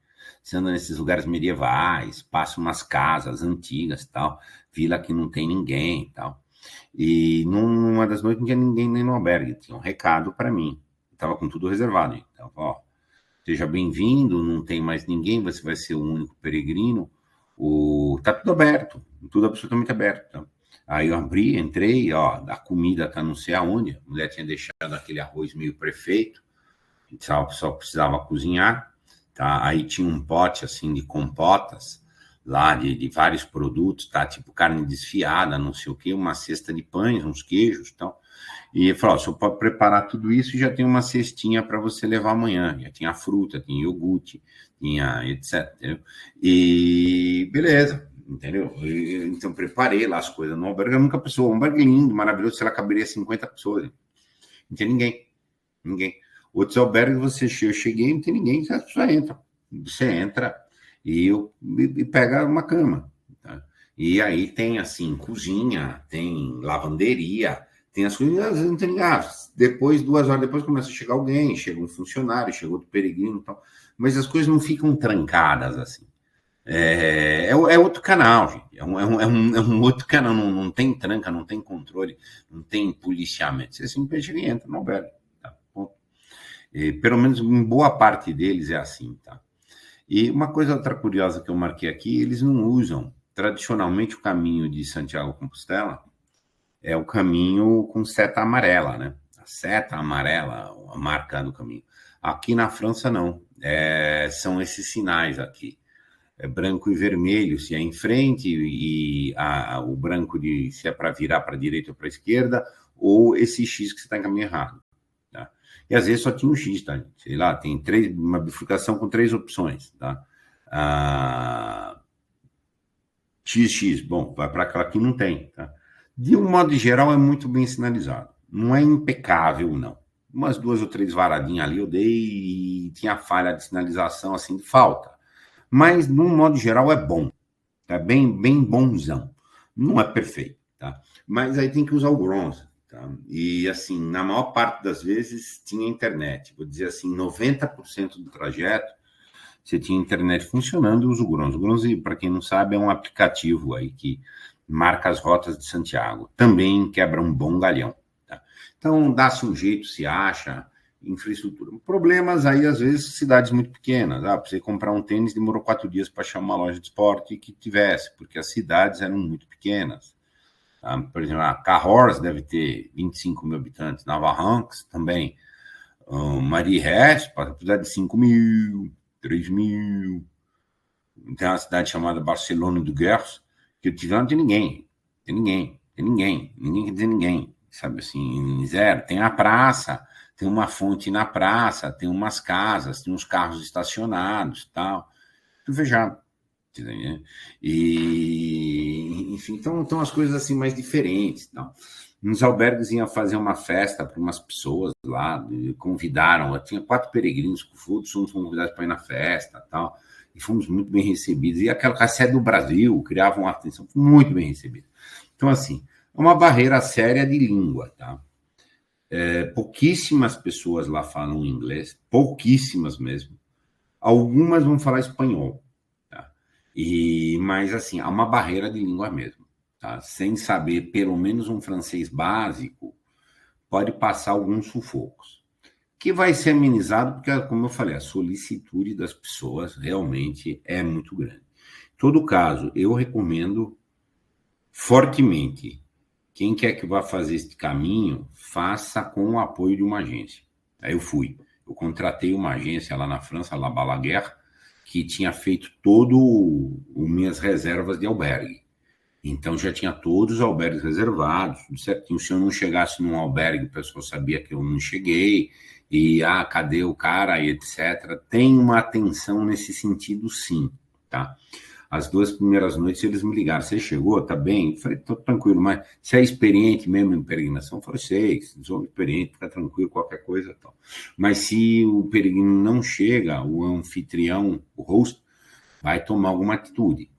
Você anda nesses lugares medievais, passa umas casas antigas e tal, vila que não tem ninguém e tal. E numa das noites não tinha ninguém nem no albergue, tinha um recado para mim. Estava com tudo reservado. Então, ó, seja bem-vindo, não tem mais ninguém, você vai ser o único peregrino. Tá tudo aberto, tudo absolutamente aberto. Tá? Aí eu abri, entrei, ó, a comida tá não sei aonde, a mulher tinha deixado aquele arroz meio prefeito, só precisava cozinhar, tá? Aí tinha um pote, assim, de compotas, lá de vários produtos, tá? Tipo carne desfiada, não sei o quê, uma cesta de pães, uns queijos e tal. E ele falou, ó, você pode preparar tudo isso e já tem uma cestinha para você levar amanhã. Já tinha fruta, tinha iogurte, tinha etc. Entendeu? E beleza, entendeu? Então preparei lá as coisas no albergue, nunca pessoa, um albergue lindo, maravilhoso, sei lá, caberia 50 pessoas. Não tinha ninguém. Outros albergues, eu cheguei, não tem ninguém, você entra e pega uma cama. Tá? E aí tem, assim, cozinha, tem lavanderia, tem as coisas, às vezes não tem ninguém. Depois, 2 horas depois, começa a chegar alguém, chega um funcionário, chega outro peregrino e tal. Mas as coisas não ficam trancadas, assim. É outro canal, gente. É um outro canal, não tem tranca, não tem controle, não tem policiamento. Você simplesmente entra no albergue. Tá? Pelo menos em boa parte deles é assim, tá? E uma coisa outra curiosa que eu marquei aqui, eles não usam tradicionalmente o caminho de Santiago de Compostela é o caminho com seta amarela, né? A seta amarela, a marca do caminho. Aqui na França não, são esses sinais aqui. Branco e vermelho se é em frente e o branco se é para virar para a direita ou para a esquerda, ou esse X que você está em caminho errado. Tá? E às vezes só tinha um X, tá? Sei lá, tem uma bifurcação com 3 opções, tá? XX, bom, vai para aquela que não tem, tá? De um modo geral, é muito bem sinalizado. Não é impecável, não. Umas 2 ou 3 varadinhas ali eu dei e tinha falha de sinalização, assim, de falta. Mas, de um modo geral, é bom. Tá bem bonzão. Não é perfeito, tá? Mas aí tem que usar o bronze, tá? E, assim, na maior parte das vezes tinha internet. Vou dizer assim, 90% do trajeto você tinha internet funcionando e usa o Bronze. O Bronze, para quem não sabe, é um aplicativo aí que marca as rotas de Santiago. Também quebra um bom galhão. Tá? Então, dá-se um jeito, se acha, infraestrutura. Problemas aí, às vezes, cidades muito pequenas. Para você comprar um tênis, demorou 4 dias para achar uma loja de esporte que tivesse, porque as cidades eram muito pequenas. Tá? Por exemplo, a Cahors deve ter 25 mil habitantes. Navarranques também. Marie-Hesse, para precisar de 5 mil, 3 mil. Tem uma cidade chamada Barcelona do Gers, que eu tive lá, não tem ninguém. Ninguém quer dizer ninguém. Sabe assim, zero. Tem a praça, tem uma fonte na praça, tem umas casas, tem uns carros estacionados tal. Tudo fechado. E, enfim, então as coisas assim mais diferentes. Tal. Nos albergues iam fazer uma festa para umas pessoas lá, convidaram, tinha 4 peregrinos com fotos, fomos convidados para ir na festa tal, e fomos muito bem recebidos. E aquela cacé do Brasil criava uma atenção muito bem recebida. Então, assim, é uma barreira séria de língua, tá? Pouquíssimas pessoas lá falam inglês, pouquíssimas mesmo. Algumas vão falar espanhol, tá? Mas, assim, há uma barreira de língua mesmo. Tá? Sem saber pelo menos um francês básico, pode passar alguns sufocos. Que vai ser amenizado porque, como eu falei, a solicitude das pessoas realmente é muito grande. Em todo caso, eu recomendo fortemente, quem quer que vá fazer este caminho, faça com o apoio de uma agência. Aí eu contratei uma agência lá na França, La Balaguer, que tinha feito todo as minhas reservas de albergue. Então, já tinha todos os albergues reservados, tudo certinho. Se eu não chegasse num albergue, o pessoal sabia que eu não cheguei, e, cadê o cara, e etc. Tem uma atenção nesse sentido, sim, tá? As 2 primeiras noites, eles me ligaram, você chegou, tá bem? Eu falei, tô tranquilo, mas você é experiente mesmo em peregrinação? Eu falei, sou experiente, fica tranquilo, qualquer coisa, tal. Mas se o peregrino não chega, o anfitrião, o host, vai tomar alguma atitude,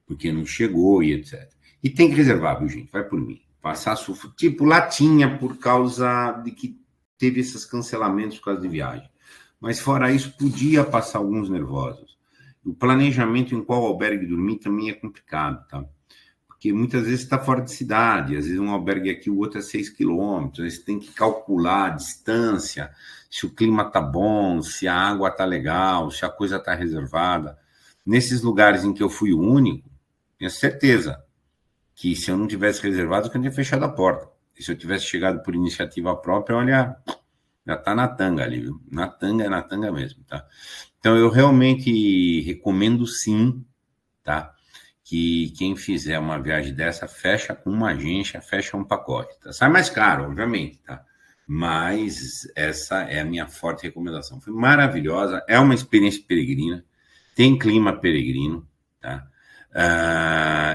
porque não chegou e etc. E tem que reservar, viu, gente? Vai por mim. Passar sufoco. Tipo, lá tinha por causa de que teve esses cancelamentos por causa de viagem. Mas fora isso, podia passar alguns nervosos. O planejamento em qual albergue dormir também é complicado, tá? porque muitas vezes está fora de cidade, às vezes um albergue aqui, o outro é 6 quilômetros, aí você tem que calcular a distância, se o clima está bom, se a água está legal, se a coisa está reservada. Nesses lugares em que eu fui o único, tenho certeza que se eu não tivesse reservado, eu teria fechado a porta. E se eu tivesse chegado por iniciativa própria, olha, já está na tanga ali, viu? Na tanga mesmo, tá? Então, eu realmente recomendo sim, tá? Que quem fizer uma viagem dessa, fecha com uma agência, fecha um pacote, tá? Sai mais caro, obviamente, tá? Mas essa é a minha forte recomendação. Foi maravilhosa, é uma experiência peregrina, tem clima peregrino, tá?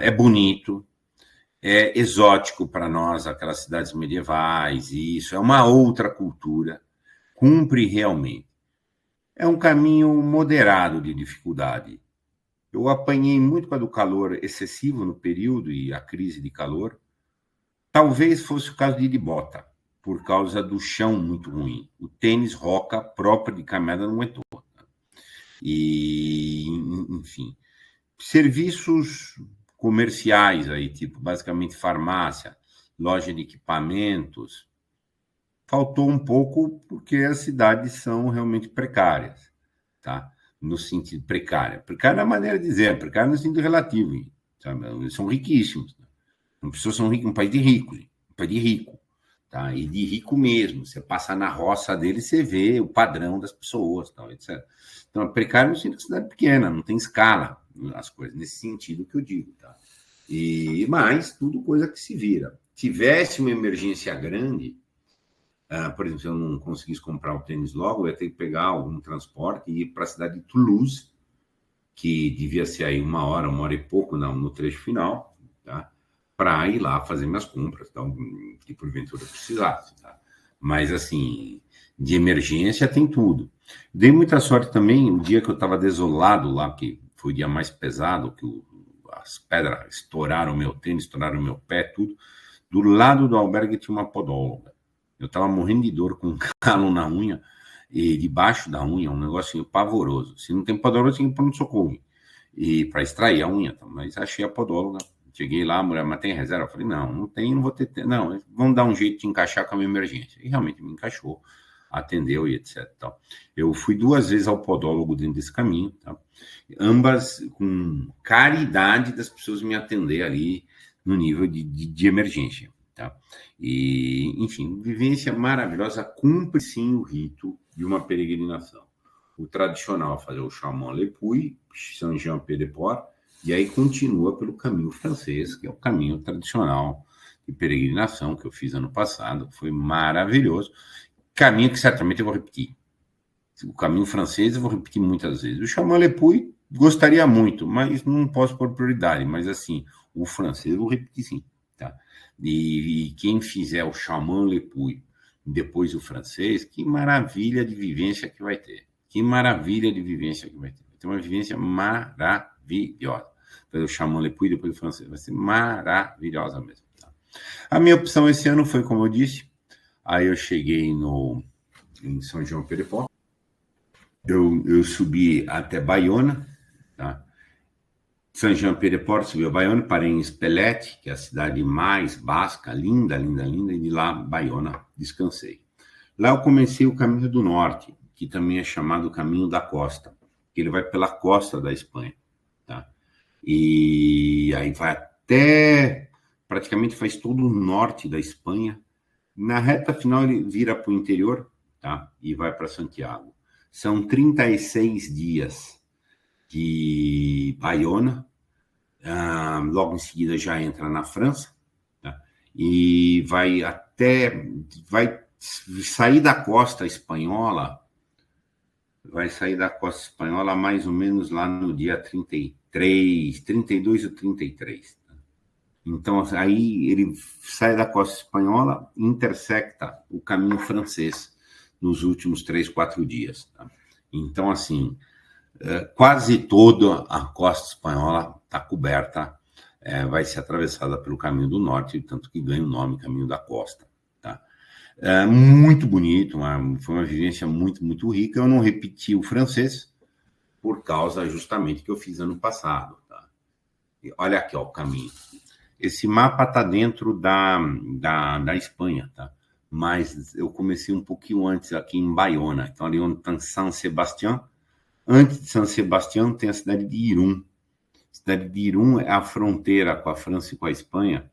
É bonito, é exótico para nós, aquelas cidades medievais, e isso é uma outra cultura, cumpre realmente. É um caminho moderado de dificuldade. Eu apanhei muito com a do calor excessivo no período e a crise de calor. Talvez fosse o caso de ir de bota, por causa do chão muito ruim. O tênis roca próprio de caminhada não aguentou. E, enfim, serviços comerciais aí, tipo, basicamente farmácia, loja de equipamentos, faltou um pouco porque as cidades são realmente precárias, tá? No sentido precária. Precária é a maneira de dizer, precária no sentido relativo, sabe? Eles são riquíssimos. Né? As pessoas são ricas, um país de ricos, um país de rico, tá? E de rico mesmo. Você passa na roça dele, você vê o padrão das pessoas, tal, etc. Então, a precária no sentido de cidade pequena, não tem escala as coisas, nesse sentido que eu digo, tá? Mas tudo coisa que se vira. Tivesse uma emergência grande, por exemplo, se eu não conseguisse comprar o tênis logo, eu ia ter que pegar algum transporte e ir para a cidade de Toulouse, que devia ser aí uma hora e pouco no trecho final, tá? Para ir lá fazer minhas compras, então, que porventura precisasse. Tá? Mas, assim, de emergência tem tudo. Dei muita sorte também, o dia que eu estava desolado lá, que foi o dia mais pesado, que as pedras estouraram o meu tênis, estouraram o meu pé, tudo. Do lado do albergue tinha uma podóloga. Eu estava morrendo de dor com um calo na unha, e debaixo da unha, um negocinho pavoroso. Se não tem podóloga, tinha que ir para um socorro. E para extrair a unha, mas achei a podóloga. Cheguei lá, a mulher, mas tem reserva? Eu falei, não tem, não vou ter. Não, vamos dar um jeito de encaixar com a minha emergência. E realmente me encaixou, atendeu e etc. Tal. Eu fui 2 vezes ao podólogo dentro desse caminho, tá? Ambas com caridade das pessoas me atender ali no nível de emergência. Tá? E, enfim, vivência maravilhosa, cumpre sim o rito de uma peregrinação. O tradicional é fazer o Chaumont-le-Puy, Saint-Jean-Pied-de-Port, e aí continua pelo caminho francês, que é o caminho tradicional de peregrinação que eu fiz ano passado, foi maravilhoso. Caminho que certamente eu vou repetir. O caminho francês eu vou repetir muitas vezes. O Chaumont-le-Puy gostaria muito, mas não posso pôr prioridade. Mas, assim, o francês eu vou repetir sim. Tá? E quem fizer o Chaumont-le-Puy, depois o francês, que maravilha de vivência que vai ter. Que maravilha de vivência que vai ter. Vai ter uma vivência maravilhosa. Fazer o Chaumont-le-Puy, depois o francês. Vai ser maravilhosa mesmo. Tá? A minha opção esse ano foi, como eu disse, aí eu cheguei em São João Pied-de-Port. Eu subi até Bayona, tá? Saint-Jean-Pied-de-Port, subi a Bayona, parei em Spelette, que é a cidade mais basca, linda, linda, linda, e de lá, Bayona, descansei. Lá eu comecei o caminho do norte, que também é chamado caminho da costa, que ele vai pela costa da Espanha, tá? E aí vai até, praticamente faz todo o norte da Espanha. Na reta final ele vira para o interior, tá? E vai para Santiago. São 36 dias de Bayona, logo em seguida já entra na França, tá? E vai sair da costa espanhola, mais ou menos lá no dia 32 ou 33. Tá? Então, aí ele sai da costa espanhola e intersecta o caminho francês nos últimos 3, 4 dias. Tá? Então, assim, quase toda a costa espanhola está coberta, vai ser atravessada pelo caminho do norte, tanto que ganha o nome Caminho da Costa. Tá? Muito bonito, foi uma vivência muito, muito rica. Eu não repeti o francês por causa justamente que eu fiz ano passado. Tá? E olha aqui ó, o caminho. Esse mapa está dentro da Espanha, tá? Mas eu comecei um pouquinho antes aqui em Baiona, então ali onde está São Sebastião. Antes de São Sebastião tem a cidade de Irún. A cidade de Irún é a fronteira com a França e com a Espanha.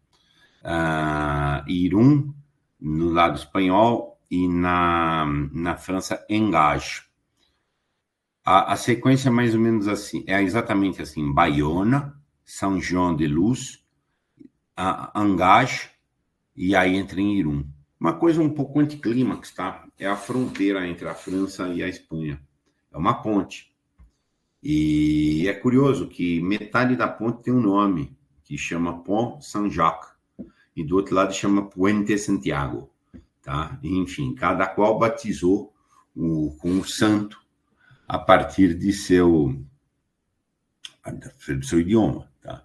Irún, no lado espanhol, e na França, Engage. A sequência é mais ou menos assim, é exatamente assim: Baiona, São João de Luz, Engage, e aí entra em Irún. Uma coisa um pouco anticlímax, tá? É a fronteira entre a França e a Espanha. É uma ponte. E é curioso que metade da ponte tem um nome, que chama Pont Saint-Jacques, e do outro lado chama Puente Santiago, tá? Enfim, cada qual batizou com o santo a partir de seu idioma, tá?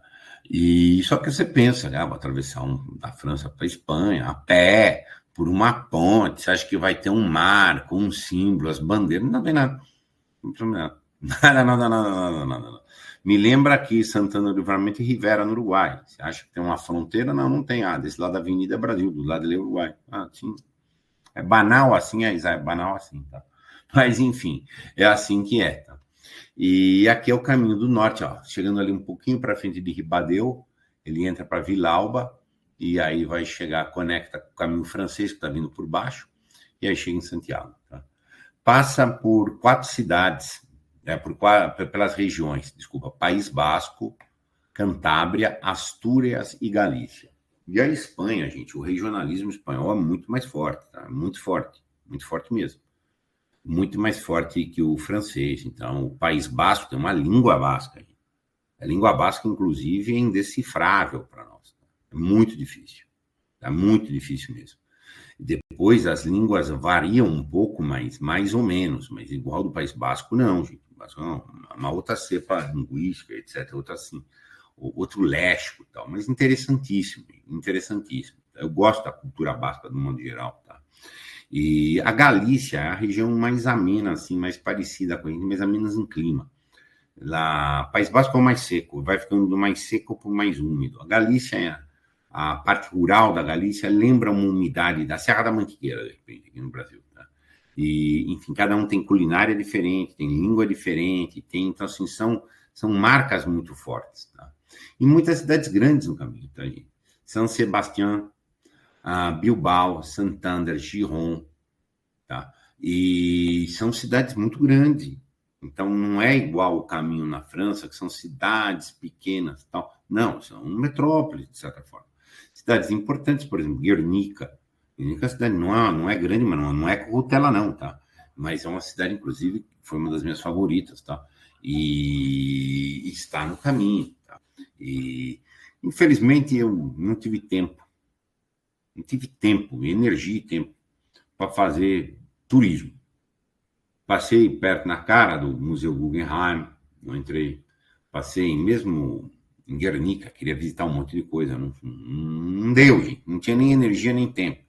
E só que você pensa, né? Vou atravessar da França para a Espanha a pé, por uma ponte, você acha que vai ter um mar com um símbolo, as bandeiras, não tem nada. Nada. Me lembra aqui Santana do Livramento e Rivera, no Uruguai. Você acha que tem uma fronteira? Não, não tem. Desse lado da Avenida é Brasil, do lado dele é Uruguai. Sim. É banal assim, é banal assim, tá? Mas, enfim, é assim que é, tá? E aqui é o caminho do norte, ó. Chegando ali um pouquinho para frente de Ribadeu, ele entra para Vilalba, e aí vai chegar, conecta com o caminho francês, que está vindo por baixo, e aí chega em Santiago, tá? Passa por 4 cidades, pelas regiões, desculpa, País Basco, Cantábria, Astúrias e Galícia. E a Espanha, gente, o regionalismo espanhol é muito mais forte, tá? Muito forte mesmo. Muito mais forte que o francês. Então, o País Basco tem uma língua basca. A língua basca, inclusive, é indecifrável para nós. É muito difícil. É muito difícil mesmo. Depois, as línguas variam um pouco, mais ou menos, mas igual do País Basco, não, gente. Uma outra cepa linguística, etc. Outra assim, outro léxico e tal. Mas interessantíssimo. Eu gosto da cultura basca, do modo geral, tá? E a Galícia é a região mais amena, assim, mais parecida com a gente, mais amena em clima. Lá, País Basco é o mais seco, vai ficando do mais seco para o mais úmido. A Galícia, a parte rural da Galícia, lembra uma umidade da Serra da Mantiqueira, de repente, aqui no Brasil. Tá? E, enfim, cada um tem culinária diferente, tem língua diferente, então, assim, são marcas muito fortes. Tá? E muitas cidades grandes no caminho, tá, gente? São Sebastião, Bilbao, Santander, Gijón, tá? E são cidades muito grandes. Então, não é igual o caminho na França, que são cidades pequenas, tal. Não, são metrópoles, de certa forma. Cidades importantes, por exemplo, Guernica. Guernica é uma cidade, não é grande, mas não é Corrutela, não, tá? Mas é uma cidade, inclusive, que foi uma das minhas favoritas, tá? E está no caminho, tá? E, infelizmente, eu não tive tempo, energia e tempo para fazer turismo. Passei perto na cara do Museu Guggenheim, não entrei. Passei mesmo em Guernica, queria visitar um monte de coisa. Não deu, gente. Não tinha nem energia nem tempo.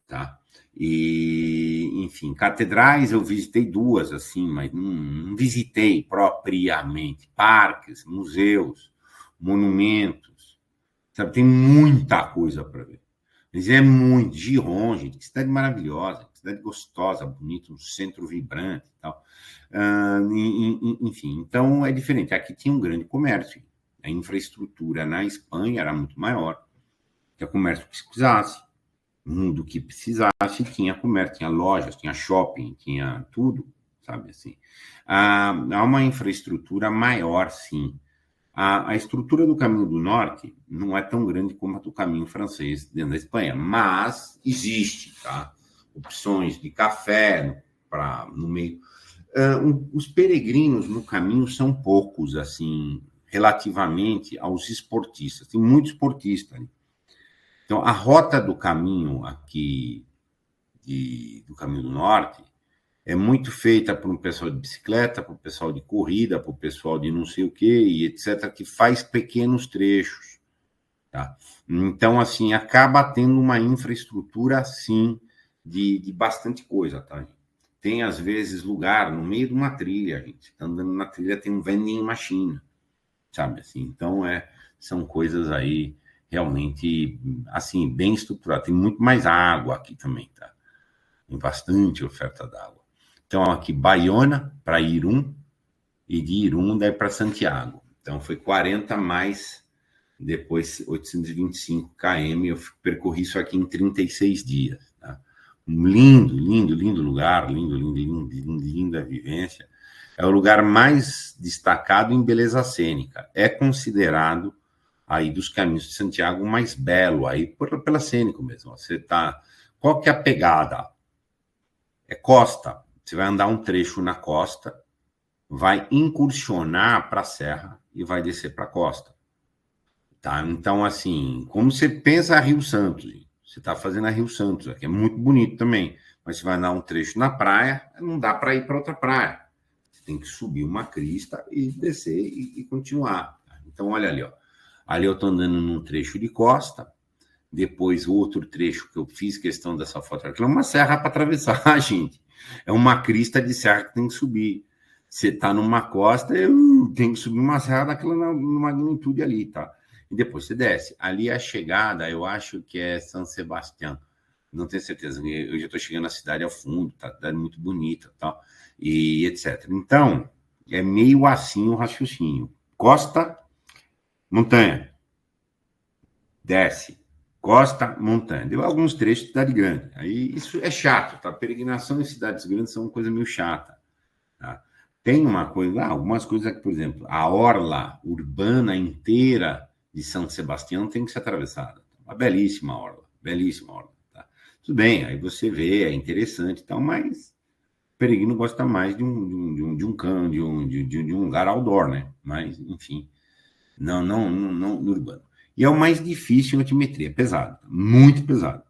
Tá? E, enfim, catedrais eu visitei 2, assim, mas não visitei propriamente. Parques, museus, monumentos. Sabe? Tem muita coisa para ver. Mas é muito. Gijón, gente, que cidade maravilhosa, que cidade gostosa, bonita, um centro vibrante e tal. Enfim, então é diferente. Aqui tinha um grande comércio. A infraestrutura na Espanha era muito maior. Tinha comércio que precisasse, do que precisasse, tinha comércio, tinha lojas, tinha shopping, tinha tudo, sabe assim. Há uma infraestrutura maior, sim. A estrutura do Caminho do Norte não é tão grande como a do Caminho Francês dentro da Espanha, mas existe, tá? Opções de café no meio. Os peregrinos no caminho são poucos, assim, relativamente aos esportistas. Tem muitos esportistas ali. Então, a rota do caminho aqui, do Caminho do Norte, é muito feita por um pessoal de bicicleta, por um pessoal de corrida, por um pessoal de não sei o quê, e etc., que faz pequenos trechos. Tá? Então, assim, acaba tendo uma infraestrutura, assim, de bastante coisa. Tá? Tem, às vezes, lugar no meio de uma trilha, gente. Tá andando na trilha, tem um vending machine, sabe? Assim, então, são coisas aí realmente, assim, bem estruturado. Tem muito mais água aqui também, tá? Tem bastante oferta d'água. Então, aqui, Baiona para Irum, e de Irum daí para Santiago. Então, foi 40 mais, depois 825 km, eu percorri isso aqui em 36 dias, tá? Um lindo, lindo, lindo lugar, linda vivência. É o lugar mais destacado em beleza cênica. É considerado aí dos caminhos de Santiago o mais belo, aí pela cênico mesmo. Você tá... Qual que é a pegada? É costa. Você vai andar um trecho na costa, vai incursionar para a serra e vai descer para a costa. Tá? Então, assim, como você pensa a Rio Santos, você está fazendo a Rio Santos, que é muito bonito também, mas você vai andar um trecho na praia, não dá para ir para outra praia. Você tem que subir uma crista e descer e continuar. Então, olha ali, ó. Ali eu estou andando num trecho de costa, depois o outro trecho que eu fiz questão dessa foto, aquilo é uma serra para atravessar, gente. É uma crista de serra que tem que subir. Você está numa costa, eu tenho que subir uma serra daquela magnitude ali, tá? E depois você desce. Ali a chegada, eu acho que é São Sebastião. Não tenho certeza. Eu já estou chegando na cidade ao fundo, tá? Cidade muito bonita, tal, e etc. Então, é meio assim o raciocínio. Costa, montanha. Desce. Costa, montanha. Deu alguns trechos de cidade grande. Aí isso é chato, tá? Peregrinação em cidades grandes são uma coisa meio chata, tá? Tem uma coisa, algumas coisas que, por exemplo, a orla urbana inteira de São Sebastião tem que ser atravessada. Uma belíssima orla, tá? Tudo bem, aí você vê, é interessante e tal, mas o peregrino gosta mais de um lugar outdoor, né? Mas, enfim, não no urbano. E é o mais difícil em altimetria, é pesado, muito pesado.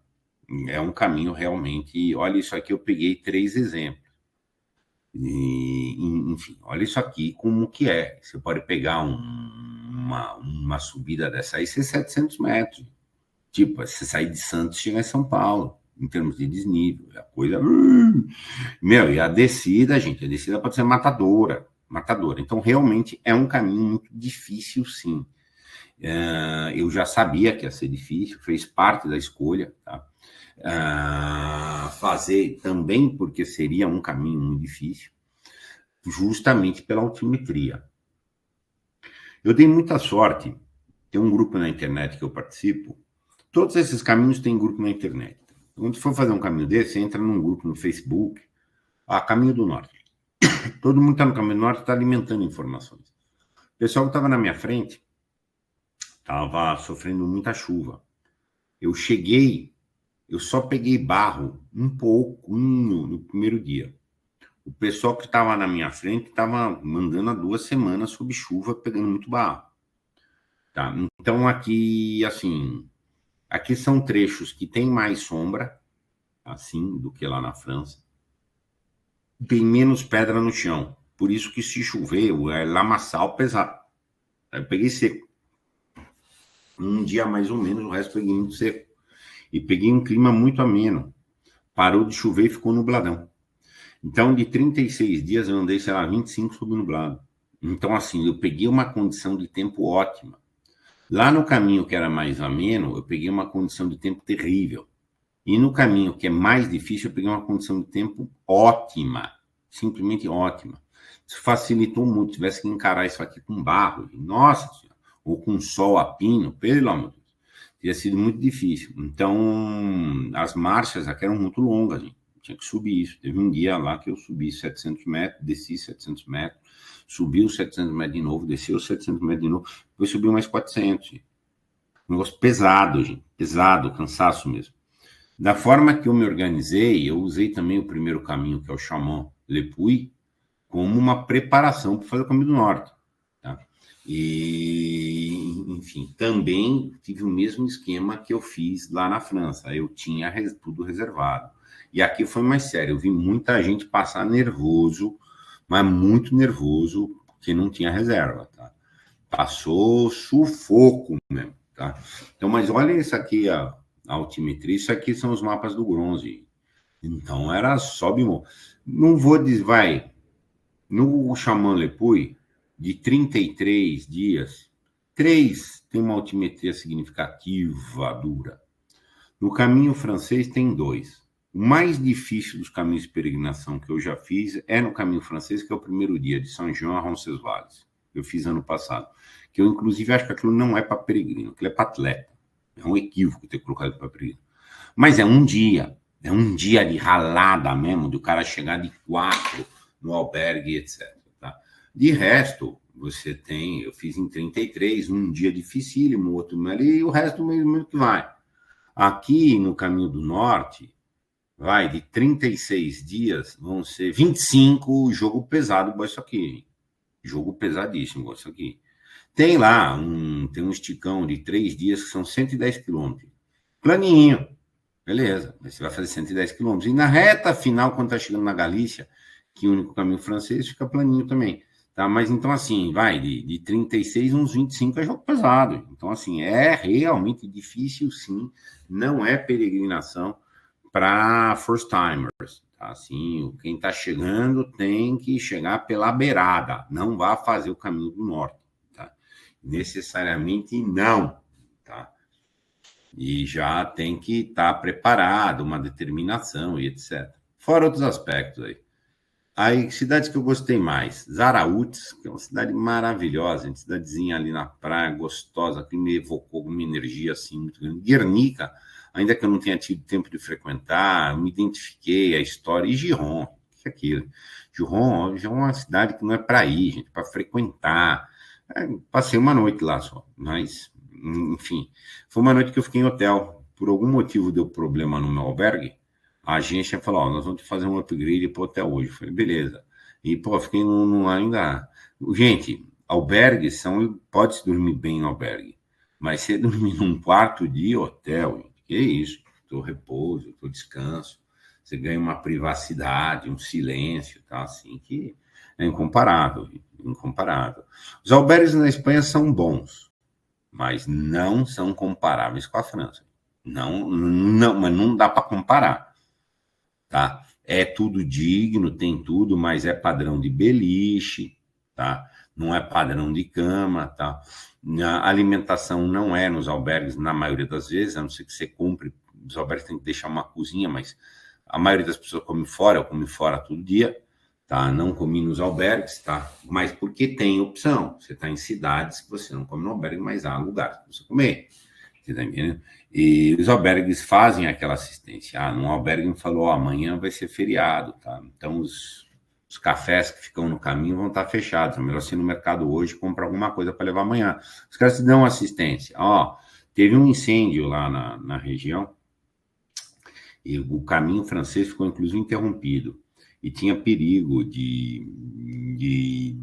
É um caminho realmente. Olha, isso aqui eu peguei 3 exemplos. E, enfim, olha isso aqui como que é. Você pode pegar uma subida dessa aí, ser 700 metros. Tipo, você sair de Santos e chegar em São Paulo, em termos de desnível. A coisa... Meu, e a descida, gente, a descida pode ser matadora. Então, realmente, é um caminho muito difícil, sim. Eu já sabia que ia ser difícil, fez parte da escolha, tá? Fazer também porque seria um caminho muito difícil, justamente pela altimetria. Eu dei muita sorte, tem um grupo na internet que eu participo, todos esses caminhos têm grupo na internet. Quando for fazer um caminho desse, você entra num grupo no Facebook, Caminho do Norte. Todo mundo está no Caminho do Norte, está alimentando informações. O pessoal que estava na minha frente estava sofrendo muita chuva. Eu só peguei barro um pouquinho no primeiro dia. O pessoal que estava na minha frente estava mandando há 2 semanas sob chuva, pegando muito barro. Tá? Então, aqui, assim, aqui são trechos que tem mais sombra, assim, do que lá na França. Tem menos pedra no chão. Por isso que se chover, é lamaçal pesado. Aí eu peguei seco. Um dia mais ou menos, o resto peguei muito seco. E peguei um clima muito ameno. Parou de chover e ficou nubladão. Então, de 36 dias, eu andei, sei lá, 25 sob nublado. Então, assim, eu peguei uma condição de tempo ótima. Lá no caminho que era mais ameno, eu peguei uma condição de tempo terrível. E no caminho que é mais difícil, eu peguei uma condição de tempo ótima. Simplesmente ótima. Isso facilitou muito. Se tivesse que encarar isso aqui com barro, nossa senhora, ou com sol a pino, pelo amor de Deus, teria sido muito difícil. Então, as marchas aqui eram muito longas, gente. Tinha que subir isso. Teve um dia lá que eu subi 700 metros, desci 700 metros, subi os 700 metros de novo, desci os 700 metros de novo, depois subi mais 400. Gente. Um negócio pesado, gente. Pesado, cansaço mesmo. Da forma que eu me organizei, eu usei também o primeiro caminho, que é o Chaumont-Le Puy, como uma preparação para fazer o Caminho do Norte. Tá? E, enfim, também tive o mesmo esquema que eu fiz lá na França. Eu tinha tudo reservado. E aqui foi mais sério. Eu vi muita gente passar nervoso, mas muito nervoso, porque não tinha reserva. Tá? Passou sufoco mesmo. Tá? Então, mas olha isso aqui, a altimetria. Isso aqui são os mapas do bronze. Então, era sobe... Não vou dizer... Vai... No Chaumont-Le Puy, de 33 dias, 3 tem uma altimetria significativa, dura. No caminho francês tem 2. O mais difícil dos caminhos de peregrinação que eu já fiz é no caminho francês, que é o primeiro dia, de Saint-Jean a Roncesvalles. Eu fiz ano passado. Que eu, inclusive, acho que aquilo não é para peregrino, aquilo é para atleta. É um equívoco ter colocado para peregrino. Mas é um dia de ralada mesmo, do cara chegar de 4 no albergue, etc. Tá? De resto, você tem, eu fiz em 33, um dia dificílimo, outro ali, e o resto mesmo que vai. Aqui no Caminho do Norte, vai de 36 dias, vão ser 25 jogo pesado, igual isso aqui. Jogo pesadíssimo, igual isso aqui. Tem lá, tem um esticão de 3 dias que são 110 quilômetros. Planinho. Beleza, mas você vai fazer 110 quilômetros. E na reta final, quando está chegando na Galícia, que é o único caminho francês, fica planinho também. Tá? Mas então, assim, vai de 36, uns 25 é jogo pesado. Então, assim, é realmente difícil, sim. Não é peregrinação para first timers. Tá? Assim, quem está chegando tem que chegar pela beirada. Não vá fazer o caminho do norte. Tá? Necessariamente não. Tá? E já tem que estar preparado, uma determinação e etc. Fora outros aspectos aí. Aí, cidades que eu gostei mais. Zaraútis, que é uma cidade maravilhosa, uma cidadezinha ali na praia, gostosa, que me evocou uma energia assim muito grande. Guernica, ainda que eu não tenha tido tempo de frequentar, me identifiquei a história. E Giron, que é aquilo? Giron é uma cidade que não é para ir, gente, para frequentar. Passei uma noite lá só, mas... Enfim, foi uma noite que eu fiquei em hotel. Por algum motivo deu problema no meu albergue. A agência falou: nós vamos fazer um upgrade para o hotel hoje. Eu falei: beleza. E, pô, fiquei ainda. Gente, albergues são. Pode-se dormir bem no albergue, mas você dormir num quarto de hotel, gente, que isso? Tô repouso, tô descanso. Você ganha uma privacidade, um silêncio, tá? Assim, que é incomparável. Incomparável. Os albergues na Espanha são bons, mas não são comparáveis com a França. Não, mas não dá para comparar, tá? É tudo digno, tem tudo, mas é padrão de beliche, tá? Não é padrão de cama, tá? A alimentação não é nos albergues, na maioria das vezes, a não ser que você compre. Os albergues tem que deixar uma cozinha, mas a maioria das pessoas come fora, eu como fora todo dia. Tá? Não comi nos albergues, tá? Mas porque tem opção. Você está em cidades que você não come no albergue, mas há lugares para você comer. Você tá entendendo? E os albergues fazem aquela assistência. Num albergue me falou: amanhã vai ser feriado, tá? Então os cafés que ficam no caminho vão estar fechados. É melhor você ir no mercado hoje e comprar alguma coisa para levar amanhã. Os caras te dão assistência. Teve um incêndio lá na região e o caminho francês ficou inclusive interrompido. E tinha perigo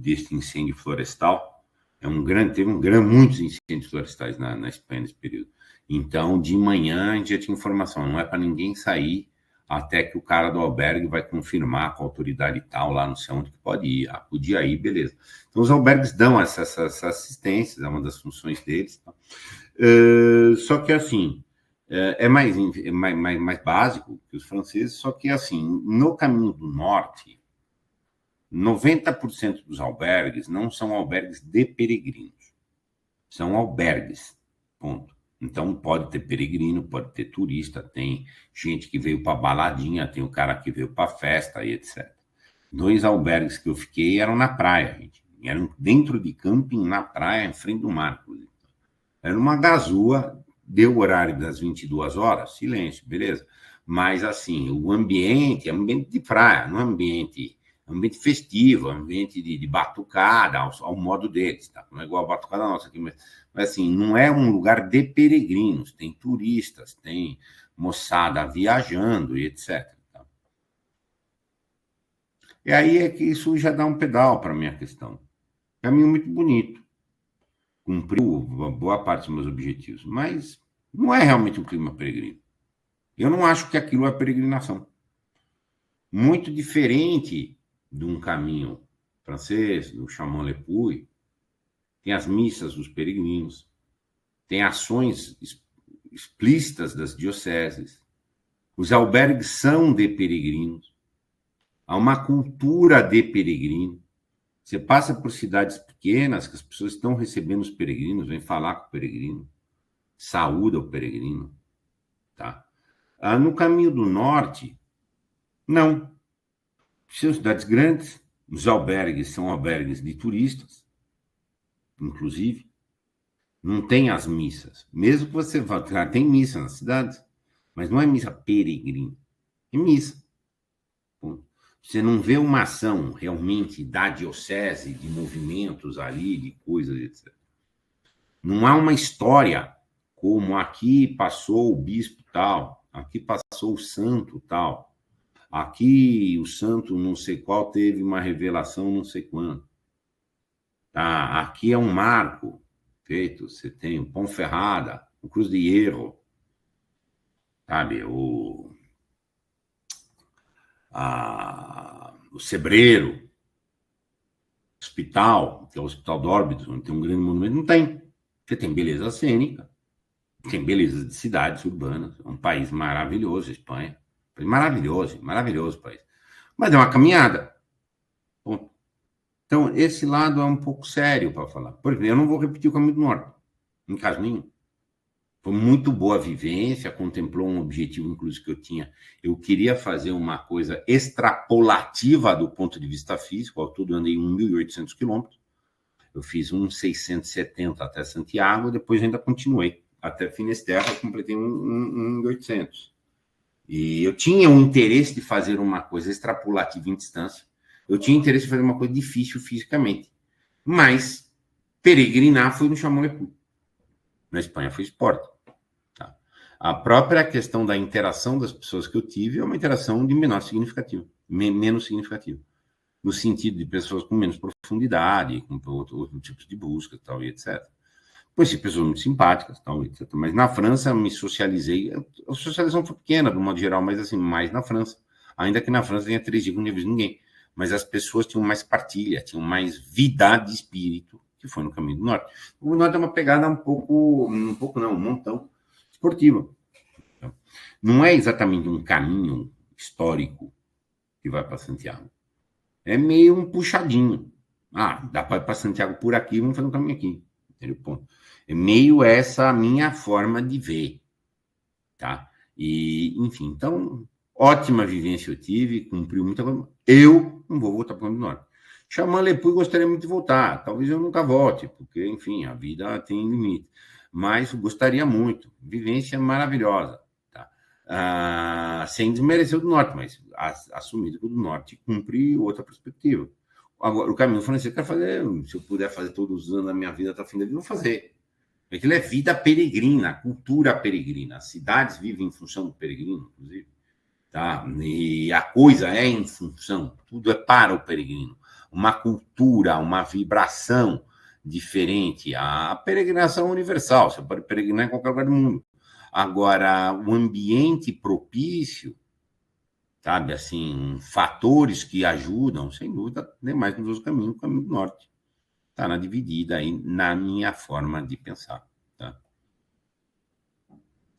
desse incêndio florestal. Muitos incêndios florestais na Espanha nesse período. Então, de manhã, a gente já tinha informação, não é para ninguém sair até que o cara do albergue vai confirmar com a autoridade tal, lá não sei onde que pode ir. Podia ir, beleza. Então, os albergues dão essa assistência, é uma das funções deles. Tá? Só que, assim, é mais básico que os franceses, só que, assim, no Caminho do Norte, 90% dos albergues não são albergues de peregrinos. São albergues, ponto. Então, pode ter peregrino, pode ter turista, tem gente que veio para baladinha, tem o cara que veio para festa e etc. 2 albergues que eu fiquei eram na praia, gente. Eram dentro de camping, na praia, em frente do mar. Era uma gazua. Deu o horário das 22 horas, silêncio, beleza. Mas, assim, o ambiente é um ambiente de praia, não é um ambiente festivo, ambiente de batucada, ao modo deles, tá? Não é igual a batucada nossa aqui, mas assim, não é um lugar de peregrinos, tem turistas, tem moçada viajando e etc. Tá? E aí é que isso já dá um pedal para a minha questão. Caminho muito bonito. Cumpriu boa parte dos meus objetivos, mas não é realmente um clima peregrino. Eu não acho que aquilo é peregrinação. Muito diferente de um caminho francês, do Chaumont-le-Puy, tem as missas dos peregrinos, tem ações explícitas das dioceses, os albergues são de peregrinos, há uma cultura de peregrino, Você passa por cidades pequenas que as pessoas estão recebendo os peregrinos, vem falar com o peregrino, saúda o peregrino, tá? No caminho do norte, não. São cidades grandes, os albergues são albergues de turistas, inclusive. Não tem as missas. Mesmo que você vá, tem missa nas cidades, mas não é missa peregrina, é missa. Você não vê uma ação realmente da diocese, de movimentos ali, de coisas, etc. Não há uma história como aqui passou o bispo tal, aqui passou o santo tal, aqui o santo não sei qual teve uma revelação não sei quando. Tá? Aqui é um marco feito, você tem o Ponferrada, o Cruz de Hierro, sabe, o Cebreiro, hospital, que é o Hospital de Óbidos, onde tem um grande monumento, não tem. Você tem beleza cênica, tem beleza de cidades urbanas, é um país maravilhoso, a Espanha. Maravilhoso, maravilhoso país. Mas é uma caminhada. Bom, então, esse lado é um pouco sério para falar. Por exemplo, eu não vou repetir o Caminho do Norte, em caso nenhum. Foi muito boa a vivência, contemplou um objetivo, inclusive, que eu tinha. Eu queria fazer uma coisa extrapolativa do ponto de vista físico, ao todo andei 1.800 quilômetros. Eu fiz 1.670 até Santiago, depois ainda continuei. Até Finisterra, completei 1.800. E eu tinha um interesse de fazer uma coisa extrapolativa em distância. Eu tinha interesse de fazer uma coisa difícil fisicamente. Mas peregrinar foi no Chamonix. Na Espanha foi esporte. Tá? A própria questão da interação das pessoas que eu tive é uma interação de menor significativo, menos significativo. No sentido de pessoas com menos profundidade, com outro tipo de busca, tal, e etc. Conheci pessoas muito simpáticas, tal, etc. Mas na França me socializei. A socialização foi pequena, do modo geral, mas assim, mais na França. Ainda que na França tenha 3 dias que eu não vi ninguém. Mas as pessoas tinham mais partilha, tinham mais vida de espírito, que foi no Caminho do Norte. O Norte é uma pegada um montão esportiva. Não é exatamente um caminho histórico que vai para Santiago. É meio um puxadinho. Dá para ir para Santiago por aqui, vamos fazer um caminho aqui. Entendeu? É meio essa a minha forma de ver. Tá? E, enfim, então, ótima vivência eu tive, cumpriu muita coisa. Eu não vou voltar para o Caminho do Norte. Chaman-Lepui gostaria muito de voltar. Talvez eu nunca volte, porque, enfim, a vida tem limite. Mas gostaria muito. Vivência maravilhosa. Tá? Sem desmerecer o do Norte, mas assumindo que o do Norte cumpre outra perspectiva. Agora, o caminho francês quer fazer, se eu puder fazer todos os anos da minha vida até o fim da vida, eu vou fazer. Aquilo é vida peregrina, cultura peregrina. As cidades vivem em função do peregrino, inclusive. Tá? E a coisa é em função, tudo é para o peregrino. Uma cultura, uma vibração diferente. A peregrinação universal, você pode peregrinar em qualquer lugar do mundo. Agora, o ambiente propício, sabe, assim, fatores que ajudam, sem dúvida, nem mais nos outros caminhos, o Caminho do Norte. Está na dividida aí, na minha forma de pensar. Tá?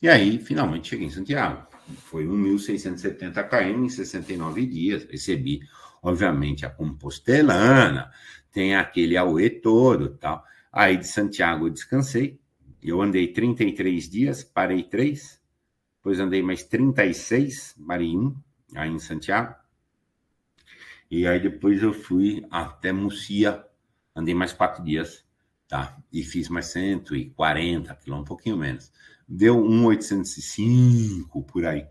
E aí, finalmente, cheguei em Santiago. Foi 1.670 km em 69 dias. Recebi, obviamente, a Compostelana, tem aquele auê todo tal. Aí, de Santiago, eu descansei. Eu andei 33 dias, parei 3. Depois andei mais 36, parei 1, aí em Santiago. E aí, depois eu fui até Murcia, andei mais 4 dias, tá? E fiz mais 140 quilômetros, um pouquinho menos. Deu 1.805 por aí.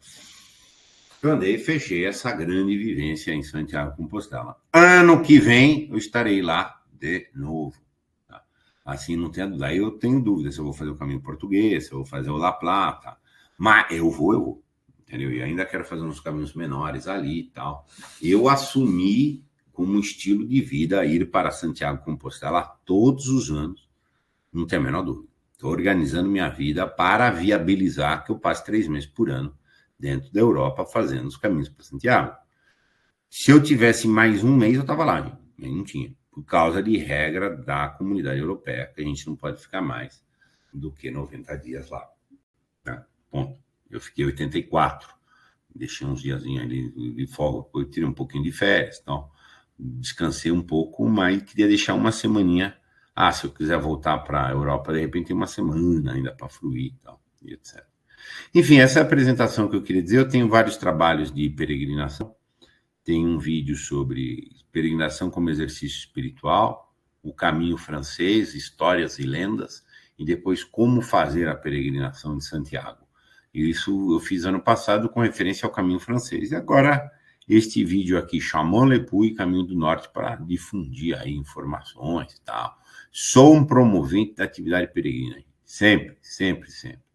Eu andei e fechei essa grande vivência em Santiago Compostela. Ano que vem eu estarei lá de novo. Tá? Assim, não tenho dúvida. Aí eu tenho dúvida se eu vou fazer o caminho português, se eu vou fazer o La Plata. Mas eu vou. Entendeu? E ainda quero fazer uns caminhos menores ali e tal. Eu assumi como estilo de vida ir para Santiago Compostela todos os anos, não tenho a menor dúvida. Estou organizando minha vida para viabilizar que eu passe 3 meses por ano dentro da Europa fazendo os caminhos para Santiago. Se eu tivesse mais 1 mês, eu estava lá, gente. Eu não tinha, por causa de regra da comunidade europeia, que a gente não pode ficar mais do que 90 dias lá. Tá? Ponto. Eu fiquei 84. Deixei uns diazinhos ali de folga, eu tirei um pouquinho de férias, então, descansei um pouco, mas queria deixar uma semaninha. Se eu quiser voltar para a Europa, de repente tem uma semana ainda para fluir e tal, e etc. Enfim, essa é a apresentação que eu queria dizer. Eu tenho vários trabalhos de peregrinação. Tem um vídeo sobre peregrinação como exercício espiritual, o caminho francês, histórias e lendas, e depois como fazer a peregrinação de Santiago. Isso eu fiz ano passado com referência ao caminho francês. E agora este vídeo aqui, Chaumont-le-Puy, Caminho do Norte, para difundir aí informações e tal. Sou um promovente da atividade peregrina. Sempre, sempre, sempre.